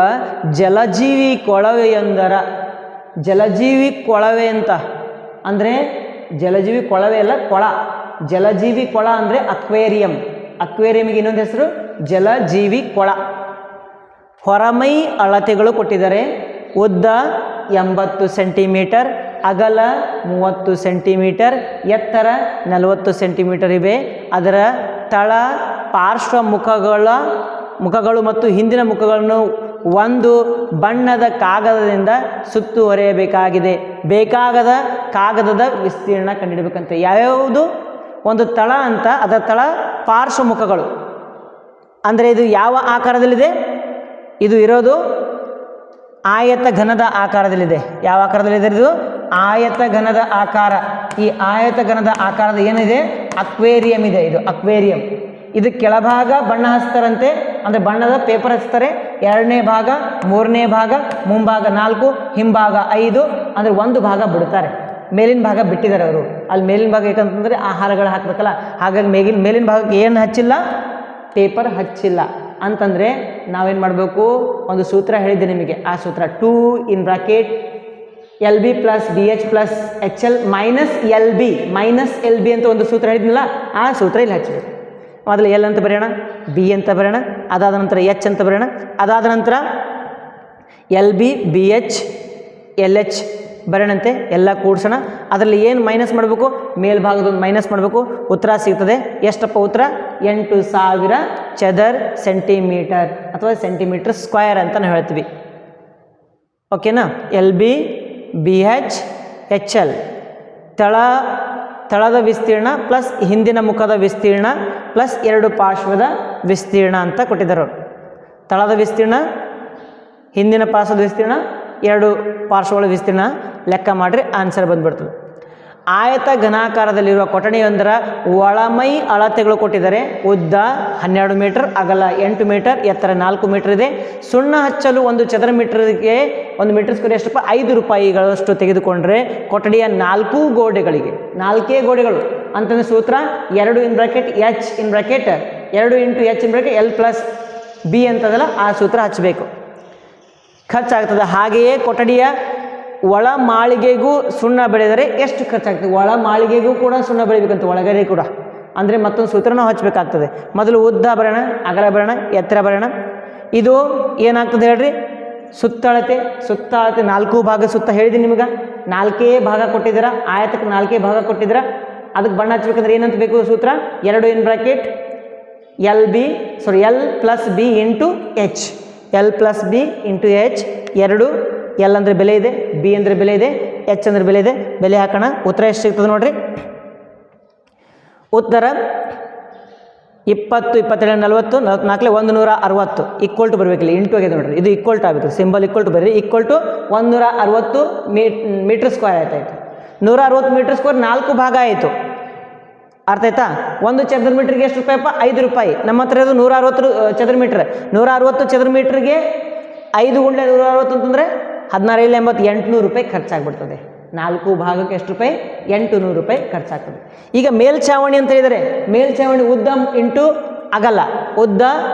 ಜಲಜೀವಿ ಕೊಳವೆಯೊಂದರ, ಜಲಜೀವಿ ಕೊಳವೆ ಅಂತ ಅಂದರೆ ಜಲಜೀವಿ ಕೊಳವೆ ಅಲ್ಲ, ಕೊಳ. ಜಲಜೀವಿ ಕೊಳ ಅಂದರೆ ಅಕ್ವೇರಿಯಂ. ಅಕ್ವೇರಿಯಂಗೆ ಇನ್ನೊಂದು ಹೆಸರು ಜಲಜೀವಿ ಕೊಳ. ಹೊರಮೈ ಅಳತೆಗಳು ಕೊಟ್ಟಿದ್ದಾರೆ. ಉದ್ದ 80 ಸೆಂಟಿಮೀಟರ್, ಅಗಲ 30 ಸೆಂಟಿಮೀಟರ್, ಎತ್ತರ 40 ಸೆಂಟಿಮೀಟರ್ ಇವೆ. ಅದರ ತಳ ಪಾರ್ಶ್ವ ಮುಖಗಳು ಮತ್ತು ಹಿಂದಿನ ಮುಖಗಳನ್ನು ಒಂದು ಬಣ್ಣದ ಕಾಗದದಿಂದ ಸುತ್ತುವರಿಯಬೇಕಾಗಿದೆ. ಬೇಕಾಗದ ಕಾಗದದ ವಿಸ್ತೀರ್ಣ ಕಂಡುಹಿಡಬೇಕಂತ. ಯಾವುದು? ಒಂದು ತಳ ಅಂತ, ಅದರ ತಳ ಪಾರ್ಶ್ವ ಮುಖಗಳು ಅಂದರೆ ಇದು ಯಾವ ಆಕಾರದಲ್ಲಿದೆ? ಇದು ಇರೋದು ಆಯತ ಘನದ ಆಕಾರದಲ್ಲಿದೆ. ಯಾವ ಆಕಾರದಲ್ಲಿದೆ? ಇದು ಆಯತ ಘನದ ಆಕಾರ. ಈ ಆಯತ ಘನದ ಆಕಾರದ ಏನಿದೆ? ಅಕ್ವೇರಿಯಂ ಇದೆ. ಇದು ಅಕ್ವೇರಿಯಂ. ಇದು ಕೆಳಭಾಗ ಬಣ್ಣ ಹಚ್ತಾರಂತೆ, ಅಂದರೆ ಬಣ್ಣದ ಪೇಪರ್ ಹಚ್ತಾರೆ. ಎರಡನೇ ಭಾಗ, ಮೂರನೇ ಭಾಗ, ಮುಂಭಾಗ 4, ಹಿಂಭಾಗ 5, ಅಂದರೆ ಒಂದು ಭಾಗ ಬಿಡ್ತಾರೆ. ಮೇಲಿನ ಭಾಗ ಬಿಟ್ಟಿದ್ದಾರೆ ಅವರು. ಅಲ್ಲಿ ಮೇಲಿನ ಭಾಗ ಏಕಂತಂದರೆ ಆಹಾರಗಳು ಹಾಕಬೇಕಲ್ಲ, ಹಾಗಾಗಿ ಮೇಲಿನ ಭಾಗಕ್ಕೆ ಏನು ಹಚ್ಚಿಲ್ಲ? ಪೇಪರ್ ಹಚ್ಚಿಲ್ಲ. ಅಂತಂದರೆ ನಾವೇನು ಮಾಡಬೇಕು? ಒಂದು ಸೂತ್ರ ಹೇಳಿದ್ದೆ ನಿಮಗೆ. ಆ ಸೂತ್ರ 2 in bracket LB plus BH plus HL minus LB ಅಂತ ಒಂದು ಸೂತ್ರ ಹೇಳಿದ್ನಲ್ಲ, ಆ ಸೂತ್ರ ಇಲ್ಲಿ ಹಚ್ಚಬೇಕು. ಮೊದಲು ಎಲ್ ಅಂತ ಬರೆಯೋಣ, ಬಿ ಅಂತ ಬರೆಯೋಣ, ಅದಾದ ನಂತರ ಎಚ್ ಅಂತ ಬರೆಯೋಣ, ಅದಾದ ನಂತರ L B, B H, L H ಬರೆಯೋಣಂತೆ. ಎಲ್ಲ ಕೂಡ್ಸೋಣ. ಅದರಲ್ಲಿ ಏನು ಮೈನಸ್ ಮಾಡಬೇಕು, ಮೇಲ್ಭಾಗದೊಂದು ಮೈನಸ್ ಮಾಡಬೇಕು. ಉತ್ತರ ಸಿಗ್ತದೆ. ಎಷ್ಟಪ್ಪ ಉತ್ತರ? 8000 ಚದರ್ ಸೆಂಟಿಮೀಟರ್ ಅಥವಾ ಸೆಂಟಿಮೀಟರ್ ಸ್ಕ್ವೇರ್ ಅಂತ ನಾವು ಹೇಳ್ತೀವಿ. ಓಕೆನಾ? L B, B H, H L ತಳದ ವಿಸ್ತೀರ್ಣ ಪ್ಲಸ್ ಹಿಂದಿನ ಮುಖದ ವಿಸ್ತೀರ್ಣ ಪ್ಲಸ್ 2 ಪಾರ್ಶ್ವದ ವಿಸ್ತೀರ್ಣ ಅಂತ ಕೊಟ್ಟಿದ್ದಾರೆ ಅವರು. ತಳದ ವಿಸ್ತೀರ್ಣ, ಹಿಂದಿನ ಪಾರ್ಶ್ವದ ವಿಸ್ತೀರ್ಣ, 2 ಪಾರ್ಶ್ವಗಳ ವಿಸ್ತೀರ್ಣ ಲೆಕ್ಕ ಮಾಡಿರಿ, ಆನ್ಸರ್ ಬಂದುಬಿಡ್ತದೆ. ಆಯತ ಘನಾಕಾರದಲ್ಲಿರುವ ಕೊಠಡಿಯೊಂದರ ಒಳಮೈ ಅಳತೆಗಳು ಕೊಟ್ಟಿದ್ದಾರೆ. ಉದ್ದ 12 ಮೀಟರ್, ಅಗಲ 8 ಮೀಟರ್, ಎತ್ತರ 4 ಮೀಟರ್ ಇದೆ. ಸುಣ್ಣ ಹಚ್ಚಲು 1 ಚದರ ಮೀಟರ್ಗೆ 1 ಮೀಟರ್ ಸ್ಕ್ವೇರ್ ಎಷ್ಟಪ್ಪ? 5 ರೂಪಾಯಿಗಳಷ್ಟು ತೆಗೆದುಕೊಂಡ್ರೆ ಕೊಠಡಿಯ 4 ಗೋಡೆಗಳಿಗೆ, 4 ಗೋಡೆಗಳು ಅಂತಂದರೆ ಸೂತ್ರ 2 in bracket H in bracket 2 into H in bracket L plus B ಅಂತದಲ್ಲ, ಆ ಸೂತ್ರ ಹಚ್ಚಬೇಕು. ಖರ್ಚಾಗ್ತದೆ. ಹಾಗೆಯೇ ಕೊಠಡಿಯ ಒಳ ಮಾಳಿಗೆಗೂ ಸುಣ್ಣ ಬೆಳೆದರೆ ಎಷ್ಟು ಖರ್ಚಾಗ್ತದೆ? ಒಳ ಮಾಳಿಗೆಗೂ ಕೂಡ ಸುಣ್ಣ ಬೆಳಿಬೇಕಂತ, ಒಳಗಡೆ ಕೂಡ. ಅಂದರೆ ಮತ್ತೊಂದು ಸೂತ್ರನೂ ಹಚ್ಚಬೇಕಾಗ್ತದೆ. ಮೊದಲು ಉದ್ದ ಬರೋಣ, ಅಗಲ ಬರೋಣ, ಎತ್ತರ ಬರೋಣ. ಇದು ಏನಾಗ್ತದೆ ಹೇಳ್ರಿ? ಸುತ್ತಳತೆ 4 ಭಾಗ ಸುತ್ತ ಹೇಳಿದ್ದೀನಿ ನಿಮಗೆ. 4 ಭಾಗ ಕೊಟ್ಟಿದ್ದೀರಾ, ಆಯತಕ್ಕೆ 4 ಭಾಗ ಕೊಟ್ಟಿದ್ದೀರಾ. ಅದಕ್ಕೆ ಬಣ್ಣ ಹಚ್ಬೇಕಂದ್ರೆ ಏನಂತ ಬೇಕು ಸೂತ್ರ? 2 in bracket L plus B into H, L plus B into H. 2 L ಅಂದರೆ ಬೆಲೆ ಇದೆ, ಬಿ ಅಂದರೆ ಬೆಲೆ ಇದೆ, ಎಚ್ ಅಂದರೆ ಬೆಲೆ ಇದೆ. ಬೆಲೆ ಹಾಕೋಣ. ಉತ್ತರ ಎಷ್ಟು ಸಿಗ್ತದೆ ನೋಡಿರಿ? ಉತ್ತರ 20, 22, 40, 44, 160 ಈಕ್ವಲ್ ಟು ಬರಬೇಕಿಲ್ಲ. ಇಂಟು ಆಗಿದೆ ನೋಡಿರಿ. ಇದು ಈಕ್ವಲ್ ಟು ಆಗಬೇಕು. ಸಿಂಬಲ್ ಈಕ್ವಲ್ ಟು ಬರೀ. ಈಕ್ವಲ್ ಟು 160 ಮೀಟ್ರ್ ಸ್ಕ್ವೇರ್ ಆಯ್ತಾಯಿತು. 160 ಮೀಟ್ರ್ ಸ್ಕ್ವೇರ್ 4 ಭಾಗ ಆಯಿತು. ಅರ್ಥ ಆಯ್ತಾ? 1 ಚದರ ಮೀಟ್ರಿಗೆ ಎಷ್ಟು ರೂಪಾಯಪ್ಪ? 5 ರೂಪಾಯಿ. ನಮ್ಮ ಹತ್ರ ಇದು 160 ಚದರ ಮೀಟ್ರ್. 160 ಚದರ ಮೀಟ್ರಿಗೆ 5 ಗುಂಡ್ಲೆ 160 ಅಂತಂದರೆ 16 80 800 ರೂಪಾಯಿ ಖರ್ಚಾಗ್ಬಿಡ್ತದೆ. 4 ಭಾಗಕ್ಕೆ ಎಷ್ಟು ರೂಪಾಯಿ? 800 ರೂಪಾಯಿ ಖರ್ಚಾಗ್ತದೆ. ಈಗ ಮೇಲ್ಛಾವಣಿ ಅಂತ ಹೇಳಿದರೆ, ಮೇಲ್ಛಾವಣಿ ಉದ್ದ ಇಂಟು ಅಗಲ. ಉದ್ದ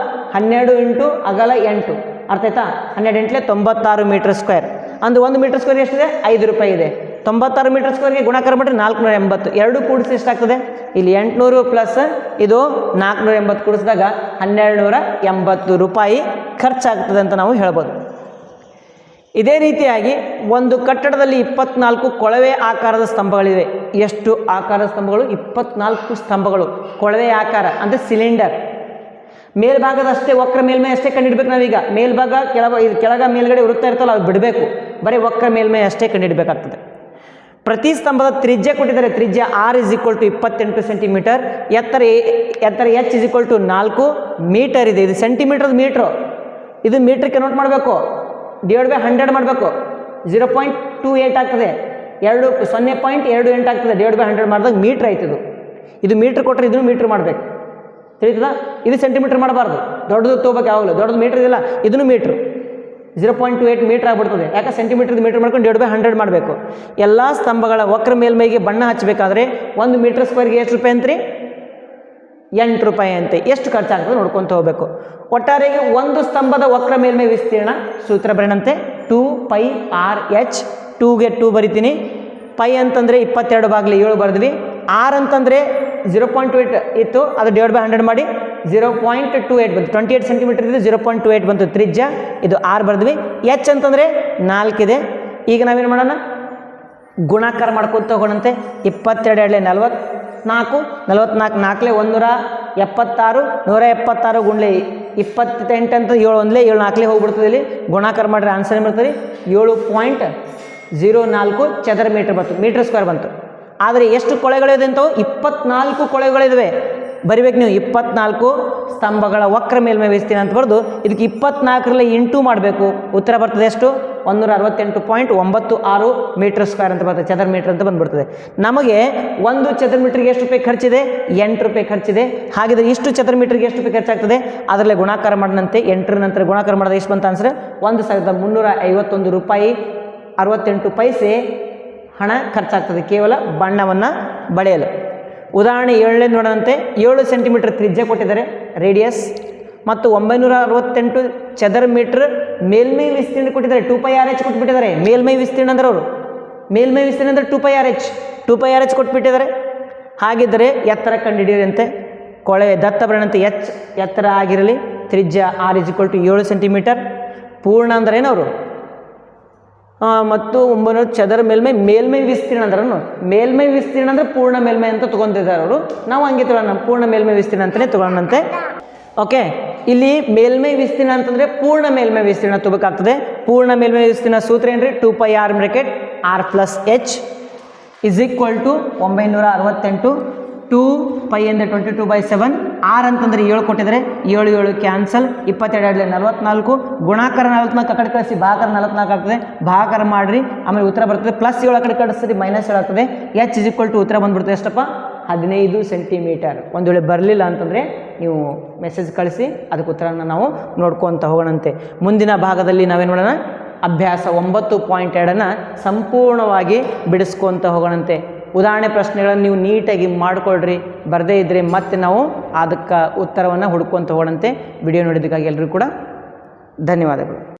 12 ಇಂಟು ಅಗಲ 8. ಅರ್ಥ ಆಯ್ತಾ? 12 × 96 ಮೀಟರ್ ಸ್ಕ್ವೇರ್. ಅಂದು 1 ಮೀಟರ್ ಸ್ಕ್ವೇರ್ ಎಷ್ಟಿದೆ? 5 ರೂಪಾಯಿ ಇದೆ. 96 ಮೀಟರ್ ಸ್ಕ್ವೇರ್ಗೆ ಗುಣಾಕಾರ ಮಾಡಿದ್ರೆ 480. 2 ಕೂಡಿಸಿ ಎಷ್ಟಾಗ್ತದೆ? ಇಲ್ಲಿ 800 ಪ್ಲಸ್ ಇದು 480 ಕೂಡಿಸಿದಾಗ 1280 ರೂಪಾಯಿ ಖರ್ಚಾಗ್ತದೆ ಅಂತ ನಾವು ಹೇಳ್ಬೋದು. ಇದೇ ರೀತಿಯಾಗಿ ಒಂದು ಕಟ್ಟಡದಲ್ಲಿ 24 ಕೊಳವೆ ಆಕಾರದ ಸ್ತಂಭಗಳಿವೆ. ಎಷ್ಟು ಆಕಾರದ ಸ್ತಂಭಗಳು? 24 ಸ್ತಂಭಗಳು. ಕೊಳವೆ ಆಕಾರ ಅಂದರೆ ಸಿಲಿಂಡರ್. ಮೇಲ್ಭಾಗದಷ್ಟೇ ವಕ್ರ ಮೇಲ್ಮೈ ಅಷ್ಟೇ ಕಂಡಿಡ್ಬೇಕು ನಾವೀಗ. ಮೇಲ್ಭಾಗ ಕೆಳಗ ಮೇಲ್ಗಡೆ ವೃತ್ತ ಇರ್ತಲ್ಲ, ಅದು ಬಿಡಬೇಕು. ಬರೀ ವಕ್ರ ಮೇಲ್ಮೈ ಅಷ್ಟೇ ಕಂಡಿಡಬೇಕಾಗ್ತದೆ. ಪ್ರತಿ ಸ್ತಂಭದ ತ್ರಿಜ್ಯ ಕೊಟ್ಟಿದ್ದಾರೆ. ತ್ರಿಜ್ಯ R = 28 ಸೆಂಟಿಮೀಟರ್. ಎತ್ತರ H = 4 ಮೀಟರ್ ಇದೆ. ಇದು ಸೆಂಟಿಮೀಟರ್ ಮೀಟ್ರು. ಇದು ಮೀಟ್ರಿಗೆ ನೋಟ್ ಮಾಡಬೇಕು. /100 ಮಾಡಬೇಕು. 0.28 ಆಗ್ತದೆ. 0.28 ಆಗ್ತದೆ. /100 ಮಾಡಿದಾಗ ಮೀಟ್ರ್ ಆಯ್ತು. ಇದು ಮೀಟ್ರ್ ಕೊಟ್ಟರೆ ಇದನ್ನು ಮೀಟ್ರ್ ಮಾಡಬೇಕು. ತಿಳಿತದ? ಇದು ಸೆಂಟಿಮೀಟ್ರ್ ಮಾಡಬಾರ್ದು. ದೊಡ್ಡದು ತೊಗೋಬೇಕು ಯಾವಾಗಲೂ. ದೊಡ್ಡದು ಮೀಟ್ರ್ ಇದೆಯಲ್ಲ, ಇದನ್ನು ಮೀಟ್ರು. 0.28 ಮೀಟ್ರ್ ಆಗ್ಬಿಡ್ತದೆ. ಯಾಕೆ? ಸೆಂಟಿಮೀಟ್ರ್ ಮೀಟ್ರ್ ಮಾಡ್ಕೊಂಡು /100 ಮಾಡಬೇಕು. ಎಲ್ಲ ಸ್ತಂಭಗಳ ವಕ್ರ ಮೇಲ್ಮೈಗೆ ಬಣ್ಣ ಹಚ್ಚಬೇಕಾದ್ರೆ 1 ಮೀಟರ್ ಸ್ಕ್ವೇರ್ಗೆ ಎಷ್ಟು ರೂಪಾಯಿ ಅಂತ್ರಿ? 8 ರೂಪಾಯಿ ಅಂತೆ. ಎಷ್ಟು ಖರ್ಚಾಗ್ತದೆ ನೋಡ್ಕೊತ ಹೋಗಬೇಕು. ಒಟ್ಟಾರೆಗೆ ಒಂದು ಸ್ತಂಭದ ವಕ್ರ ಮೇಲ್ಮೈ ವಿಸ್ತೀರ್ಣ ಸೂತ್ರ ಬರೆಯಂತೆ 2πRh. 2ಗೆ 2 ಬರಿತೀನಿ. ಪೈ ಅಂತಂದರೆ 22/7 ಬರೆದ್ವಿ. ಆರ್ ಅಂತಂದರೆ 0.28 ಇತ್ತು, ಅದು /100 ಮಾಡಿ 0.28 ಬಂತು. 28 ಸೆಂಟಿಮೀಟರ್ ಇದೆ, 0.28 ಬಂತು ತ್ರಿಜ್ಯ. ಇದು ಆರ್ ಬರೆದ್ವಿ. ಎಚ್ ಅಂತಂದರೆ 4 ಇದೆ. ಈಗ ನಾವೇನು ಮಾಡೋಣ? ಗುಣಾಕಾರ ಮಾಡ್ಕೊತ ಹೋಗೋಣಂತೆ. 22 × 44, 44 4 176, 176 ಗುಂಡ್ಲೆ 28 ಅಂತ 7 1 7 4 ಹೋಗ್ಬಿಡ್ತದೆ. ಇಲ್ಲಿ ಗುಣಾಕಾರ ಮಾಡಿದ್ರೆ ಆನ್ಸರ್ ಏನು ಬರ್ತದೆ? 7.04 ಚದರ ಮೀಟರ್ ಬಂತು, ಮೀಟರ್ ಸ್ಕ್ವೇರ್ ಬಂತು. ಆದರೆ ಎಷ್ಟು ಕೊಳೆಗಳಿದೆ ಅಂತವು? 24 ಕೊಳೆಗಳಿವೆ. ಬರಿಬೇಕು ನೀವು. 24 ಸ್ತಂಭಗಳ ವಕ್ರ ಮೇಲ್ಮೈ ವಿಸ್ತೀರ್ಣ ಅಂತ ಬರೆದು ಇದಕ್ಕೆ 24ರಲ್ಲಿ ಇಂಟು ಮಾಡಬೇಕು. ಉತ್ತರ ಬರ್ತದೆ ಎಷ್ಟು? 168.96 ಮೀಟರ್ ಸ್ಕ್ವೇರ್ ಅಂತ ಬರ್ತದೆ. ಚದರ ಮೀಟರ್ ಅಂತ ಬಂದುಬಿಡ್ತದೆ. ನಮಗೆ 1 ಚದರ ಮೀಟ್ರಿಗೆ ಎಷ್ಟು ರೂಪಾಯಿ ಖರ್ಚಿದೆ? 8 ರೂಪಾಯಿ ಖರ್ಚಿದೆ. ಹಾಗಿದ್ರೆ ಇಷ್ಟು ಚದರ ಮೀಟ್ರಿಗೆ ಎಷ್ಟು ರೂಪಾಯಿ ಖರ್ಚಾಗ್ತದೆ? ಅದರಲ್ಲೇ ಗುಣಾಕಾರ ಮಾಡಿದಂತೆ 8ರ ನಂತರ ಗುಣಾಕಾರ ಮಾಡಿದ ಎಷ್ಟು ಬಂತ ಆನ್ಸರ್? 1351 ರೂಪಾಯಿ 68 ಪೈಸೆ ಹಣ ಖರ್ಚಾಗ್ತದೆ ಕೇವಲ ಬಣ್ಣವನ್ನು ಬಳೆಯಲು. ಉದಾಹರಣೆ 7ನೇ ನೋಡೋಣಂತೆ. 7 ಸೆಂಟಿಮೀಟರ್ ತ್ರಿಜ್ಯ ಕೊಟ್ಟಿದ್ದಾರೆ, ರೇಡಿಯಸ್, ಮತ್ತು 968 ಚದರ ಮೀಟರ್ ಮೇಲ್ಮೈ ವಿಸ್ತೀರ್ಣ ಕೊಟ್ಟಿದ್ದಾರೆ. 2πRh ಕೊಟ್ಬಿಟ್ಟಿದ್ದಾರೆ. ಮೇಲ್ಮೈ ವಿಸ್ತೀರ್ಣ ಅಂದ್ರೆ ಅವರು ಮೇಲ್ಮೈ ವಿಸ್ತೀರ್ಣ ಅಂದರೆ 2πRh ಕೊಟ್ಬಿಟ್ಟಿದ್ದಾರೆ. ಹಾಗಿದ್ದರೆ ಎತ್ತರ ಕಂಡುಹಿಡಿಯಂತೆ. ಕೊಳವೆ ದತ್ತ ಬೆರಳಿನಂತೆ ಎಚ್ ಎತ್ತರ ಆಗಿರಲಿ, ತ್ರಿಜ್ಯ r = 7 ಸೆಂಟಿಮೀಟರ್. ಪೂರ್ಣ ಅಂದ್ರೆ ಏನವರು ಮತ್ತು 900 ಚದರ ಮೇಲ್ಮೈ ವಿಸ್ತೀರ್ಣ ಅಂದ್ರೆ ಮೇಲ್ಮೈ ವಿಸ್ತೀರ್ಣ ಅಂದರೆ ಪೂರ್ಣ ಮೇಲ್ಮೈ ಅಂತ ತೊಗೊತಿದ್ದಾರೆ ಅವರು. ನಾವು ಹಂಗೆ ತಗೊಳ್ಳೋಣ, ಪೂರ್ಣ ಮೇಲ್ಮೈ ವಿಸ್ತೀರ್ಣ ಅಂತಲೇ ತೊಗೊಳ್ಳೋಣಂತೆ. ಓಕೆ, ಇಲ್ಲಿ ಮೇಲ್ಮೈ ವಿಸ್ತೀರ್ಣ ಅಂತಂದರೆ ಪೂರ್ಣ ಮೇಲ್ಮೈ ವಿಸ್ತೀರ್ಣ ತಗೋಬೇಕಾಗ್ತದೆ. ಪೂರ್ಣ ಮೇಲ್ಮೈ ವಿಸ್ತೀರ್ಣ ಸೂತ್ರ ಏನ್ರಿ, 2πr r + h = 968. 2π ಅಂದರೆ 22/7. r ಅಂತಂದರೆ 7 ಕೊಟ್ಟಿದ್ದಾರೆ, 7 7 ಕ್ಯಾನ್ಸಲ್, 22 44, ಗುಣಾಕಾರ 44 ಆ ಕಡೆ ಕಳಿಸಿ, ಭಾಗಾಕಾರ 44 ಆಗ್ತದೆ. ಭಾಗಾಕಾರ ಮಾಡಿರಿ, ಆಮೇಲೆ ಉತ್ತರ ಬರ್ತದೆ. +7 ಆ ಕಡೆ ಕಳಿಸ್ತೀರಿ, -7 ಆಗ್ತದೆ. h = ಉತ್ತರ ಬಂದ್ಬಿಡ್ತದೆ ಎಷ್ಟಪ್ಪ, 15 ಸೆಂಟಿಮೀಟರ್. ಒಂದು ವೇಳೆ ಬರಲಿಲ್ಲ ಅಂತಂದರೆ ನೀವು ಮೆಸೇಜ್ ಕಳಿಸಿ, ಅದಕ್ಕೆ ಉತ್ತರನ ನಾವು ನೋಡ್ಕೊತ ಹೋಗೋಣಂತೆ. ಮುಂದಿನ ಭಾಗದಲ್ಲಿ ನಾವೇನು ಮಾಡೋಣ, ಅಭ್ಯಾಸ 9.2 ಸಂಪೂರ್ಣವಾಗಿ ಬಿಡಿಸ್ಕೊತ ಹೋಗೋಣಂತೆ. ಉದಾಹರಣೆ ಪ್ರಶ್ನೆಗಳನ್ನು ನೀವು ನೀಟಾಗಿ ಮಾಡಿಕೊಳ್ಳ್ರಿ. ಬರದೇ ಇದ್ದರೆ ಮತ್ತೆ ನಾವು ಅದಕ್ಕೆ ಉತ್ತರವನ್ನು ಹುಡ್ಕೊತ ಹೋಗೋಣಂತೆ. ವಿಡಿಯೋ ನೋಡಿದ್ದಕ್ಕಾಗಿ ಎಲ್ಲರಿಗೂ ಕೂಡ ಧನ್ಯವಾದಗಳು.